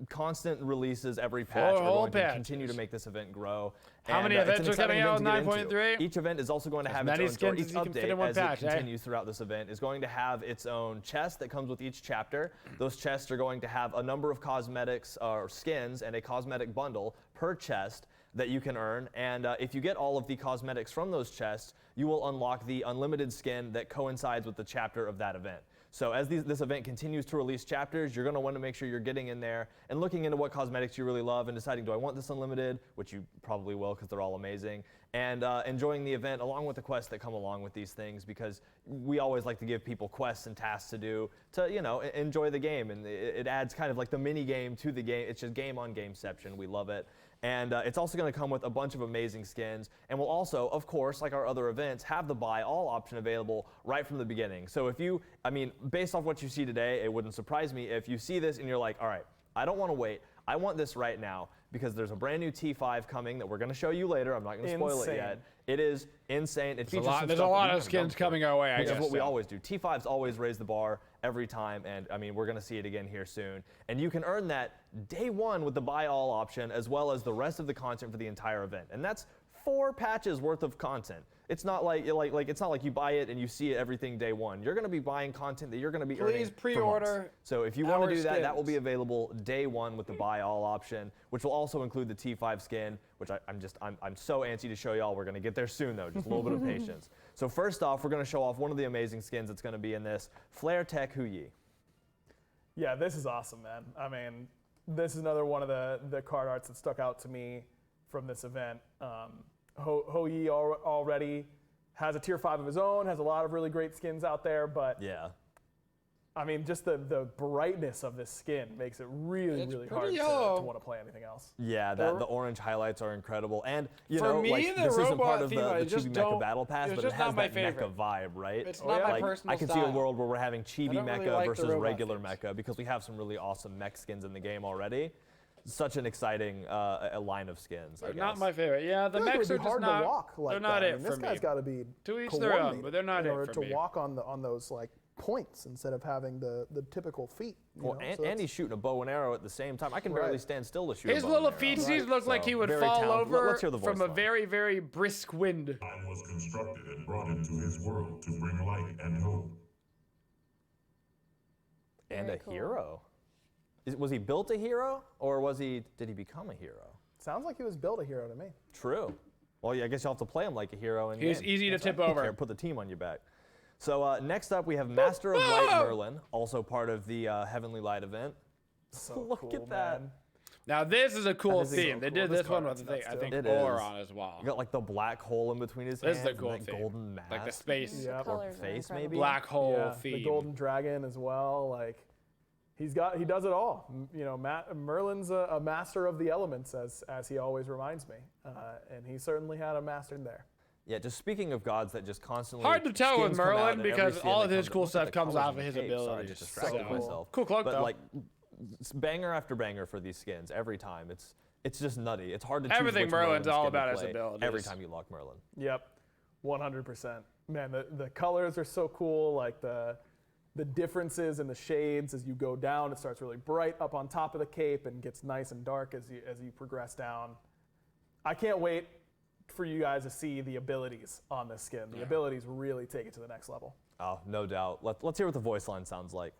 constant releases every patch. Four We're whole going to patches. continue to make this event grow. How many it's events an are coming exciting out event with to get into. 9.3? Each event is also going to have many its own, or skins each as you can fit update in one as patch, it eh? continues throughout this event is going to have its own chest that comes with each chapter. Those chests are going to have a number of cosmetics or skins and a cosmetic bundle per chest that you can earn, and if you get all of the cosmetics from those chests, you will unlock the unlimited skin that coincides with the chapter of that event. So as this event continues to release chapters, you're going to want to make sure you're getting in there and looking into what cosmetics you really love and deciding, do I want this unlimited, which you probably will because they're all amazing, and enjoying the event along with the quests that come along with these things, because we always like to give people quests and tasks to do to, you know, enjoy the game, and it adds kind of like the mini game to the game. It's just game on gameception. We love it. And it's also going to come with a bunch of amazing skins. And we'll also, of course, like our other events, have the buy all option available right from the beginning. So if you, I mean, based off what you see today, it wouldn't surprise me if you see this and you're like, all right, I don't want to wait. I want this right now. because there's a brand new T5 coming that we're going to show you later. I'm not going to spoil it yet. It is insane. It features there's a lot of skins coming our way, I guess. Which is what we always do. T5s always raise the bar every time, and I mean, we're going to see it again here soon. And you can earn that day one with the buy all option, as well as the rest of the content for the entire event. And that's 4 patches worth of content. It's not like it's not like you buy it and you see everything day one. You're going to be buying content that you're going to be earning. Please pre-order. For months. So if you want to do that, skins. that will be available day one with the buy all option, which will also include the T5 skin, which I'm so antsy to show y'all. We're going to get there soon though, just a little bit of patience. So first off, we're going to show off one of the amazing skins that's going to be in this, Flare Tech Huyi. Yeah, this is awesome, man. I mean, this is another one of the card arts that stuck out to me from this event. Huyi already has a tier 5 of his own, has a lot of really great skins out there, but yeah, I mean, just the brightness of this skin makes it really hard to want to play anything else. Yeah, the orange highlights are incredible, and you For know, me, like the this isn't robot part of the theme, I just Chibi Mecca don't- Battle Pass, it's but it just has not my that Mecca favorite. vibe, right? It's not my like, personal I can see style. a world where we're having Chibi don't Mecca really like the versus robot regular themes. Mecca, because we have some really awesome mech skins in the game already. Such an exciting a line of skins. I guess. Not my favorite. Yeah, the I feel like it mechs would are be just hard not. to walk like they're not that. it I mean, for this me. guy's got to be To each their own, coordinated but they're not in it order for to me. walk on those like points instead of having the typical feet. Well, and he's shooting a bow and arrow at the same time. I can barely stand still to shoot. His a bow little and arrow. feetsies look like he would Very fall talented. over Let's hear the voice from a line. very, very brisk wind. I was constructed and brought into his world to bring light and hope. And Very a cool. hero. Was he built a hero, or did he become a hero? Sounds like he was built a hero to me. True. Well, yeah, I guess you'll have to play him like a hero. He's easy to tip over. Here, put the team on your back. So next up, we have Master of Light Merlin, also part of the Heavenly Light event. So Look cool, at that. man. Now this is a cool is so theme. They cool. did This this one card's with I nuts, think too. It Thor is. on as well. You got like the black hole in between his This hands. is the cool and that theme. golden mask. Like the space Yeah. The colors are face, incredible. maybe? black hole Yeah, theme. the golden dragon as well. Like he does it all. You know, Merlin's a master of the elements, as he always reminds me, and he certainly had a master there. Yeah, just speaking of gods that just constantly. Hard to tell with skins come out Merlin in every because skin all that of his comes cool out. Look stuff at the comes colors off of of his the cape. Sorry, I abilities. just distracted So cool. myself. Cool cloak But though. like, it's banger after banger for these skins every time. It's just nutty. It's hard to choose Everything which Merlin's Merlin all skin to about his play abilities. every time you lock Merlin. Yep, 100%. Man, the colors are so cool. Like the differences in the shades as you go down. It starts really bright up on top of the cape and gets nice and dark as you progress down. I can't wait for you guys to see the abilities on this skin. The abilities really take it to the next level. Oh, no doubt. Let's hear what the voice line sounds like.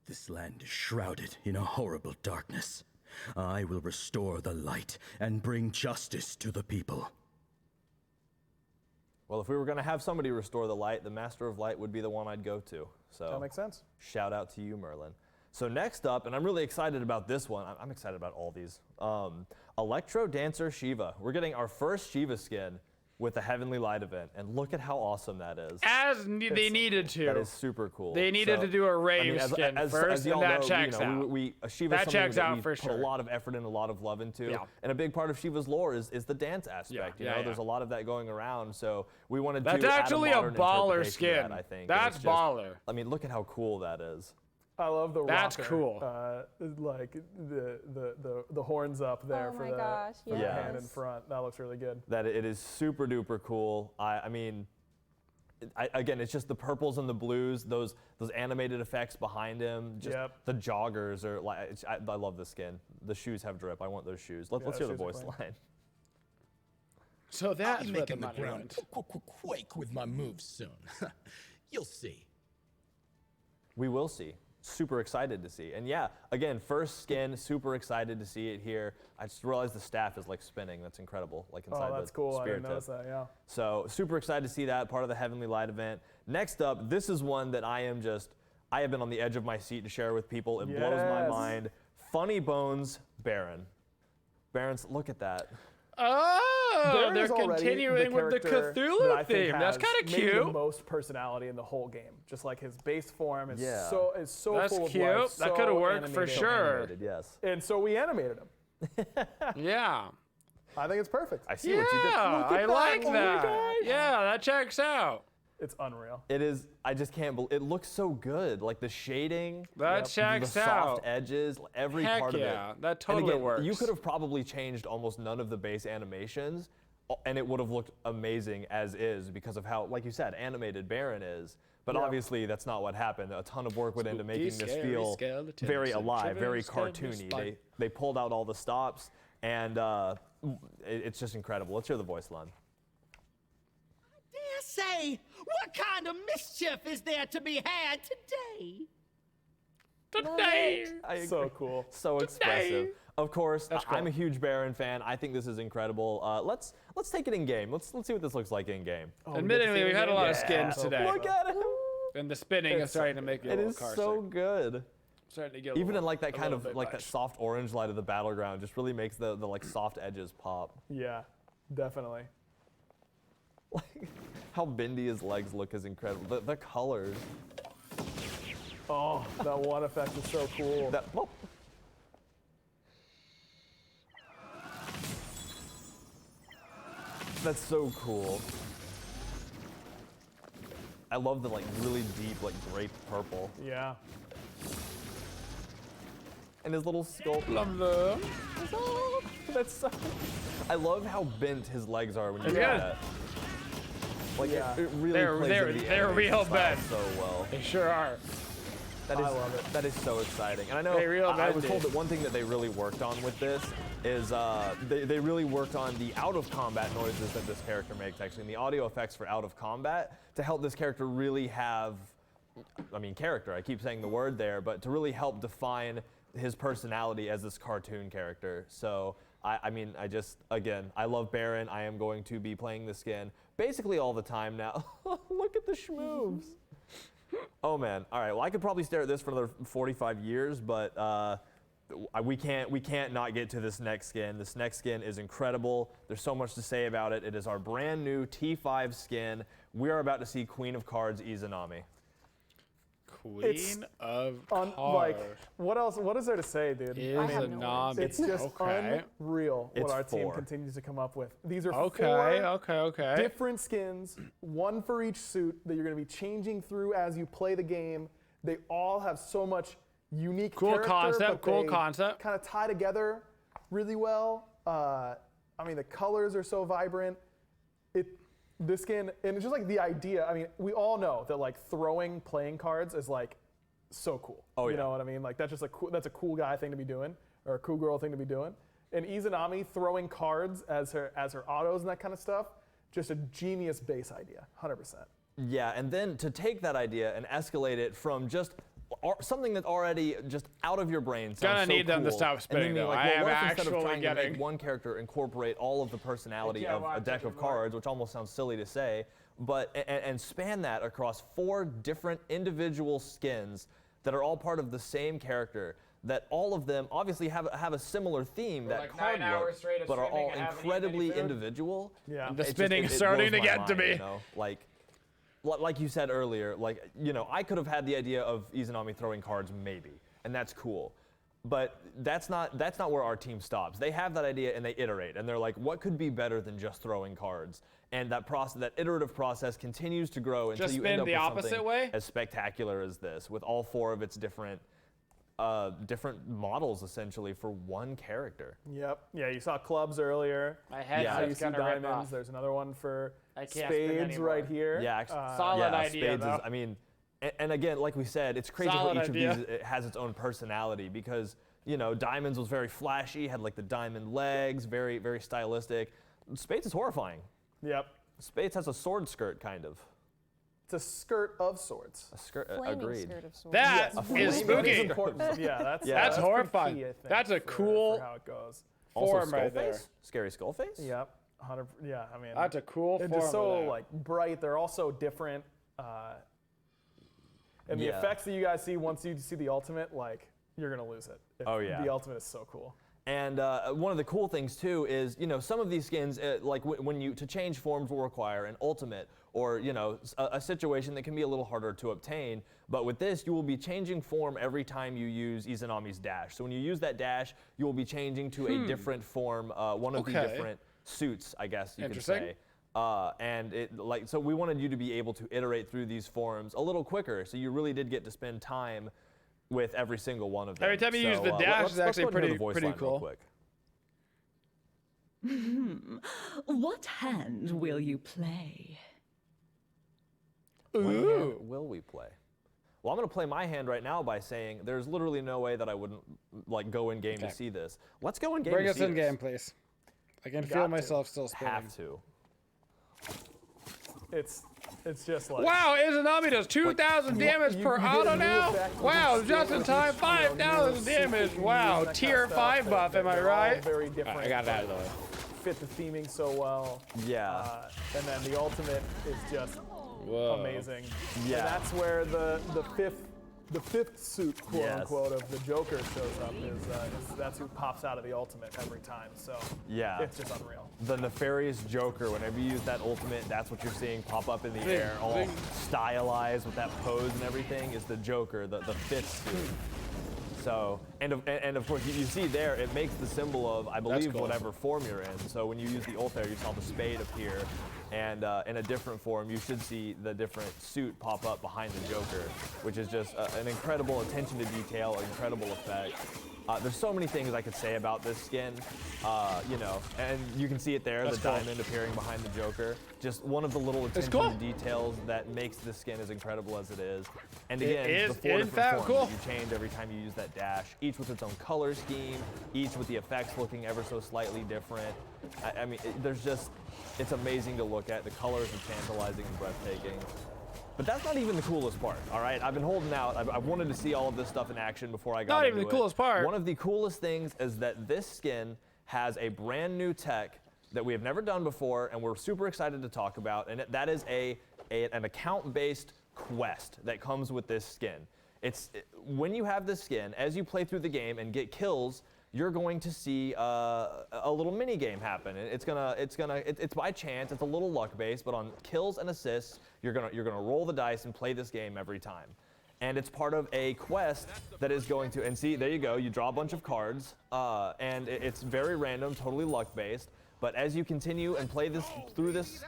This land is shrouded in a horrible darkness. I will restore the light and bring justice to the people. Well, if we were going to have somebody restore the light, the Master of Light would be the one I'd go to. So That makes sense. shout out to you, Merlin. So next up, and I'm really excited about this one. I'm excited about all these. Electro Dancer Shiva. We're getting our first Shiva skin with the Heavenly Light event, and look at how awesome that is. They needed to. That is super cool. They needed to do a rave skin first, y'all and that know, checks you know, out. Shiva's That something checks that out we for put sure. a lot of effort and a lot of love into. Yeah. And a big part of Shiva's lore is the dance aspect. You know, there's a lot of that going around. So we wanted That's to add actually a a modern baller interpretation to skin. that, I think. And That's it's just- baller. I mean, look at how cool that is. I love the That's rocker, cool. Like the horns up there Oh for my the, gosh, for the hand in yes. front. That looks really good. That it is super duper cool. I mean, again, it's just the purples and the blues, those animated effects behind him. Just the joggers are like. I love this skin. The shoes have drip. I want those shoes. Let's hear the voice line. So that's I'll be where the making the money ground went. quake with my moves soon. You'll see. We will see. Super excited to see. And yeah, again, first skin, super excited to see it here. I just realized the staff is like spinning. That's incredible. Like inside Oh, that's the cool. I spirit didn't notice tip. that, yeah. So super excited to see that, part of the Heavenly Light event. Next up, this is one that I have been on the edge of my seat to share with people. It blows my Yes. mind. Funny Bones Baron. Barons, look at that. Oh, Baron they're is already continuing with the character that I Cthulhu think theme. That's has kind of maybe cute. the most personality in the whole game. Just like his base form is Yeah. so That's full of cute. life. That so coulda worked for animated. sure. Animated, yes. And so we animated him. Yeah. I think it's perfect. I see what you did. Yeah, Look at I that. like Oh my that. God. Yeah, that checks out. It's unreal. It is. I just can't believe it looks so good. Like the shading, That the checks soft out. edges, every Heck part of it. yeah, that And totally again, works. You could have probably changed almost none of the base animations, and it would have looked amazing as is because of how, like you said, animated Baron is. But obviously, that's not what happened. A ton of work went into making this feel very alive, very cartoony. They pulled out all the stops, and it's just incredible. Let's hear the voice line. Dare say, what kind of mischief is there to be had today? So cool. So expressive. Of course, I'm a huge Baron fan. I think this is incredible. Let's take it in game. Let's see what this looks like in game. Admittedly, we've had a lot of skins today. Look at him. And the spinning is starting to make it a little car so good. Starting to get Even in like that kind of like that soft orange light of the battleground, just really makes the like soft edges pop. Yeah, definitely. Like how bendy his legs look is incredible. The colors. Oh, that one effect is so cool. That's so cool. I love the like really deep like grape purple. Yeah. And his little sculpt. That's so. I love how bent his legs are when you do that. Like it really they're real bent. So well. They sure are. I love it. That is so exciting. And I know I was told that one thing that they really worked on with this is they really worked on the out-of-combat noises that this character makes, actually, and the audio effects for out-of-combat to help this character really have, I mean, character. I keep saying the word there, but to really help define his personality as this cartoon character. So, I mean, again, I love Baron. I am going to be playing the skin basically all the time now. Look at the schmoves. Oh man! All right. Well, I could probably stare at this for another 45 years, but we can't not get to this next skin. This next skin is incredible. There's so much to say about it. It is our brand new T5 skin. We are about to see Queen of Cards Izanami. Queen of Cards. Like, what else? What is there to say, dude? Izanami. It's just unreal what our team continues to come up with. These are four different skins, one for each suit that you're going to be changing through as you play the game. They all have so much unique character, cool concept. Kind of tie together really well. I mean, the colors are so vibrant. This skin, and it's just like the idea. I mean, we all know that like throwing playing cards is like so cool. Oh yeah. You know what I mean? Like that's just that's a cool guy thing to be doing, or a cool girl thing to be doing. And Izanami throwing cards as her autos and that kind of stuff, just a genius base idea, 100%. Yeah, and then to take that idea and escalate it from just something that's already just out of your brain sounds Gonna so need them to cool. stop spinning, And then though. like, I well, am what if instead of actually trying to getting- make one character incorporate all of the personality of a deck of cards, which almost sounds silly to say, but and span that across 4 different individual skins that are all part of the same character, that all of them obviously have a similar theme, that like card 9 hours look, straight of but are streaming all and haven't eaten incredibly any food. individual. Yeah. The It just- spinning it is starting blows to my get to mind, me. you know? Like you said earlier, like, you know, I could have had the idea of Izanami throwing cards maybe, and that's cool. But that's not where our team stops. They have that idea and they iterate, and they're like, what could be better than just throwing cards? And that iterative process continues to grow until Just you spin end up the with opposite something way? as spectacular as this, with all 4 of its different models essentially for one character. Yep. Yeah, you saw clubs earlier. My head Now you see gonna rip diamonds. off. There's another one for I can't spin spades anymore. right here. Yeah, actually, Solid idea, spades though. is, I mean, and again, like we said, it's crazy Solid how each idea. of these it has its own personality because, you know, diamonds was very flashy, had like the diamond legs, very, very stylistic. Spades is horrifying. Yep. Spades has a sword skirt, kind of. It's a skirt of swords. A skirt, Flaming agreed. skirt of swords. That A is flaming spooky. Important. Yeah, that's That's pretty horrifying. key, I think, That's a for cool how it goes. Also, form right there. Skullface? Scary Skullface? Yep. 100. Yeah, I mean. That's a cool They're form. just so of that. like bright. They're all so different. And the Yeah. effects that you guys see once you see the ultimate, like you're gonna lose it. Oh, yeah. The ultimate is so cool. And one of the cool things too is, you know, some of these skins, like when you to change forms will require an ultimate or, you know, a situation that can be a little harder to obtain. But with this, you will be changing form every time you use Izanami's dash. So when you use that dash, you will be changing to a different form, one of the different suits, I guess you could Interesting. say. And so we wanted you to be able to iterate through these forms a little quicker, so you really did get to spend time with every single one of them. Every time you use the dash is actually pretty cool. What hand will you play? What hand will we play? Well, I'm going to play my hand right now by saying there's literally no way that I wouldn't go in game to see this. Let's go in game. Bring us in game, please. I can feel myself still spinning. Have to. It's just like. Wow, Izanami does 2,000 damage per auto now. Wow, just in time, 5,000 damage. Wow, tier 5 buff. Am I right? Very different. I got that. Fit the theming so well. Yeah. And then the ultimate is just amazing. Yeah. And that's where the fifth suit, quote unquote, of the Joker shows up. That's who pops out of the ultimate every time. So yeah, it's just unreal. The nefarious Joker. Whenever you use that ultimate, that's what you're seeing pop up in the air, all stylized with that pose and everything. Is the Joker, the fifth suit. So, and of course, you see there, it makes the symbol of, I believe, whatever form you're in. So when you use the ult there, you saw the spade appear, and in a different form, you should see the different suit pop up behind the Joker, which is just an incredible attention to detail, incredible effect. There's so many things I could say about this skin, and you can see it there, the diamond appearing behind the Joker. Just one of the little attention to details that makes this skin as incredible as it is. And again, the 4 different forms that you change every time you use that dash, each with its own color scheme, each with the effects looking ever so slightly different. I mean, it's amazing to look at. The colors are tantalizing and breathtaking. But that's not even the coolest part, all right? I've been holding out. I've wanted to see all of this stuff in action before I got into it. Not even the coolest part. One of the coolest things is that this skin has a brand new tech that we have never done before, and we're super excited to talk about, and that is an account-based quest that comes with this skin. When you have this skin, as you play through the game and get kills, you're going to see a little mini game happen. It's by chance. It's a little luck based, but on kills and assists, you're gonna roll the dice and play this game every time. And it's part of a quest that is going to. And see, there you go. You draw a bunch of cards, and it's very random, totally luck based. But as you continue and play through this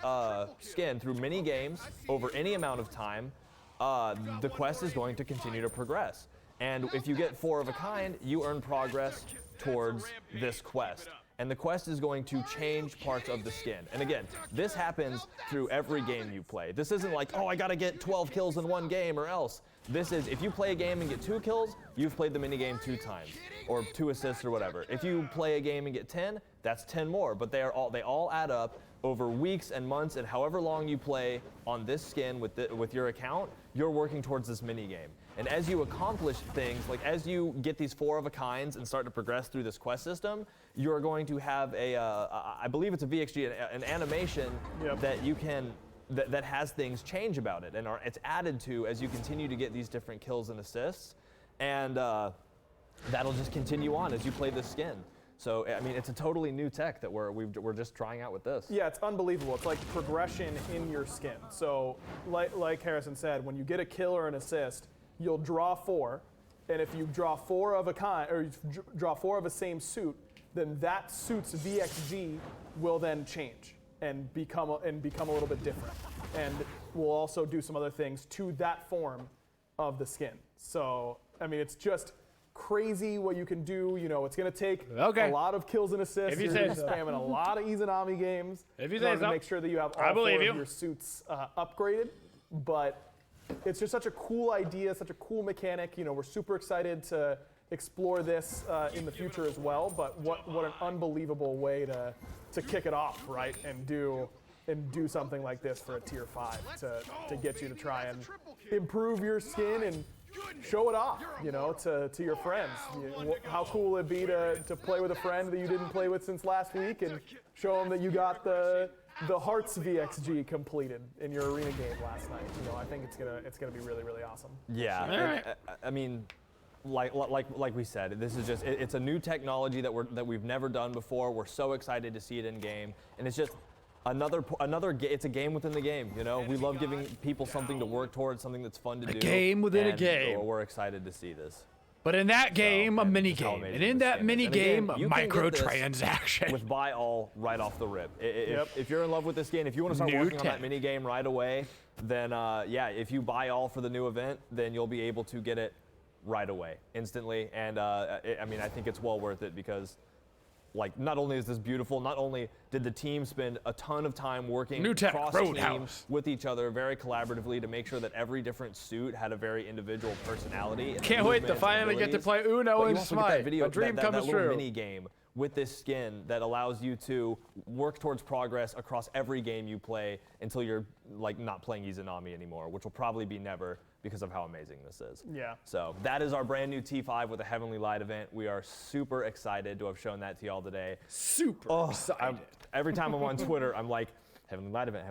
skin through mini games over any amount of time, the quest is going to continue to progress. And if you get 4 of a kind, you earn progress towards this quest. And the quest is going to change parts of the skin. And again, this happens through every game you play. This isn't like, oh, I gotta get 12 kills in one game or else. This is, if you play a game and get 2 kills, you've played the minigame 2 times, or 2 assists or whatever. If you play a game and get 10, that's 10 more, but they all add up over weeks and months, and however long you play on this skin with your account, you're working towards this minigame. And as you accomplish things, like as you get these 4 of a kinds and start to progress through this quest system, you're going to have I believe it's a VXG, an animation that you can, that has things change about it, and it's added to as you continue to get these different kills and assists, and that'll just continue on as you play this skin. So, I mean, it's a totally new tech that we're just trying out with this. Yeah, it's unbelievable. It's like progression in your skin. So, like Harrison said, when you get a kill or an assist, you'll draw 4, and if you draw 4 of a kind, or you draw 4 of a same suit, then that suit's VXG will then change and become a little bit different, and we'll also do some other things to that form of the skin. So, I mean, it's just crazy what you can do. You know, it's going to take a lot of kills and assists. If you You're say so. spamming a lot of Izanami games If you in say order so. to make sure that you have all 4 of your suits upgraded. But it's just such a cool idea, such a cool mechanic. You know, we're super excited to explore this in the future as well. But what an unbelievable way to kick it off, right? And do something like this for a tier 5 to get you to try and improve your skin and show it off, you know, to your friends. How cool would it be to play with a friend that you didn't play with since last week and show them that you got the Hearts VXG completed in your arena game last night? You know, I think it's gonna be really, really awesome. Yeah, I mean, like we said, this is just it's a new technology that we've never done before. We're so excited to see it in game, and it's just it's a game within the game. You know, we love giving people something to work towards, something that's fun to do. A game within a game. We're excited to see this. But in that game, a mini just how game. amazing And in this that game is. mini And again, game, you can get this microtransaction. with buy all right off the rip. If you're in love with this game, if you want to start New working on tech. that mini game right away, then yeah, if you buy all for the new event, then you'll be able to get it right away, instantly. And I mean, I think it's well worth it because, like, not only is this beautiful, not only did the team spend a ton of time working New tech, cross-team Roadhouse. with each other very collaboratively to make sure that every different suit had a very individual personality. and Can't wait to movements and finally get to abilities. play Uno But you and also get that Smite. video, A dream that comes little true. mini game with this skin that allows you to work towards progress across every game you play until you're like not playing Izanami anymore, which will probably be never because of how amazing this is. Yeah. So that is our brand new T5 with a Heavenly Light event. We are super excited to have shown that to y'all today. Super excited. Every time I'm on Twitter, I'm like, Heavenly Light event,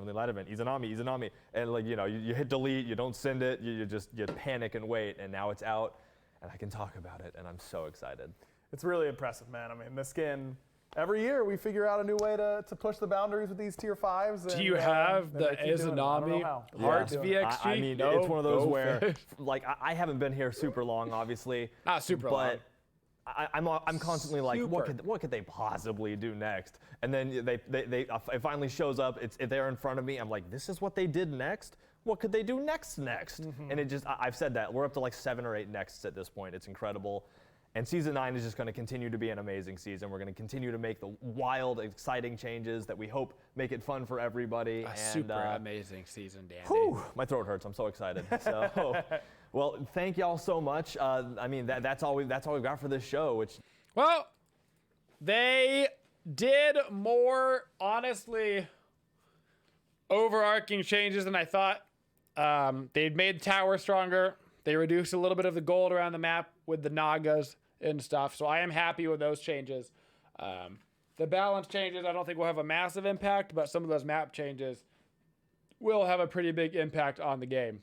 Izanami, Izanami. And like, you know, you hit delete, you don't send it, you panic and wait, and now it's out, and I can talk about it, and I'm so excited. It's really impressive, man. I mean, the skin, every year we figure out a new way to push the boundaries with these tier 5s. Do you have the Izanami Hearts VXG? I mean, No, it's one of those go where, fish. like, I haven't been here super long, obviously. Not super long. But I'm constantly like, what could they possibly do next? And then it finally shows up. It's there in front of me. I'm like, this is what they did next. What could they do next? And it just, I've said that we're up to like 7 or 8 nexts at this point. It's incredible. And season 9 is just going to continue to be an amazing season. We're going to continue to make the wild, exciting changes that we hope make it fun for everybody. A super amazing season, Dandy. Whew, my throat hurts. I'm so excited. So, well, thank y'all so much. I mean, that's all we've got for this show. Which, well, they did more, honestly, overarching changes than I thought. They'd made the tower stronger. They reduced a little bit of the gold around the map with the Nagas and stuff. So I am happy with those changes. The balance changes, I don't think will have a massive impact, but some of those map changes will have a pretty big impact on the game.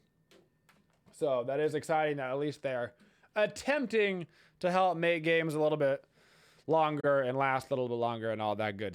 So that is exciting that at least they're attempting to help make games a little bit longer and last a little bit longer and all that good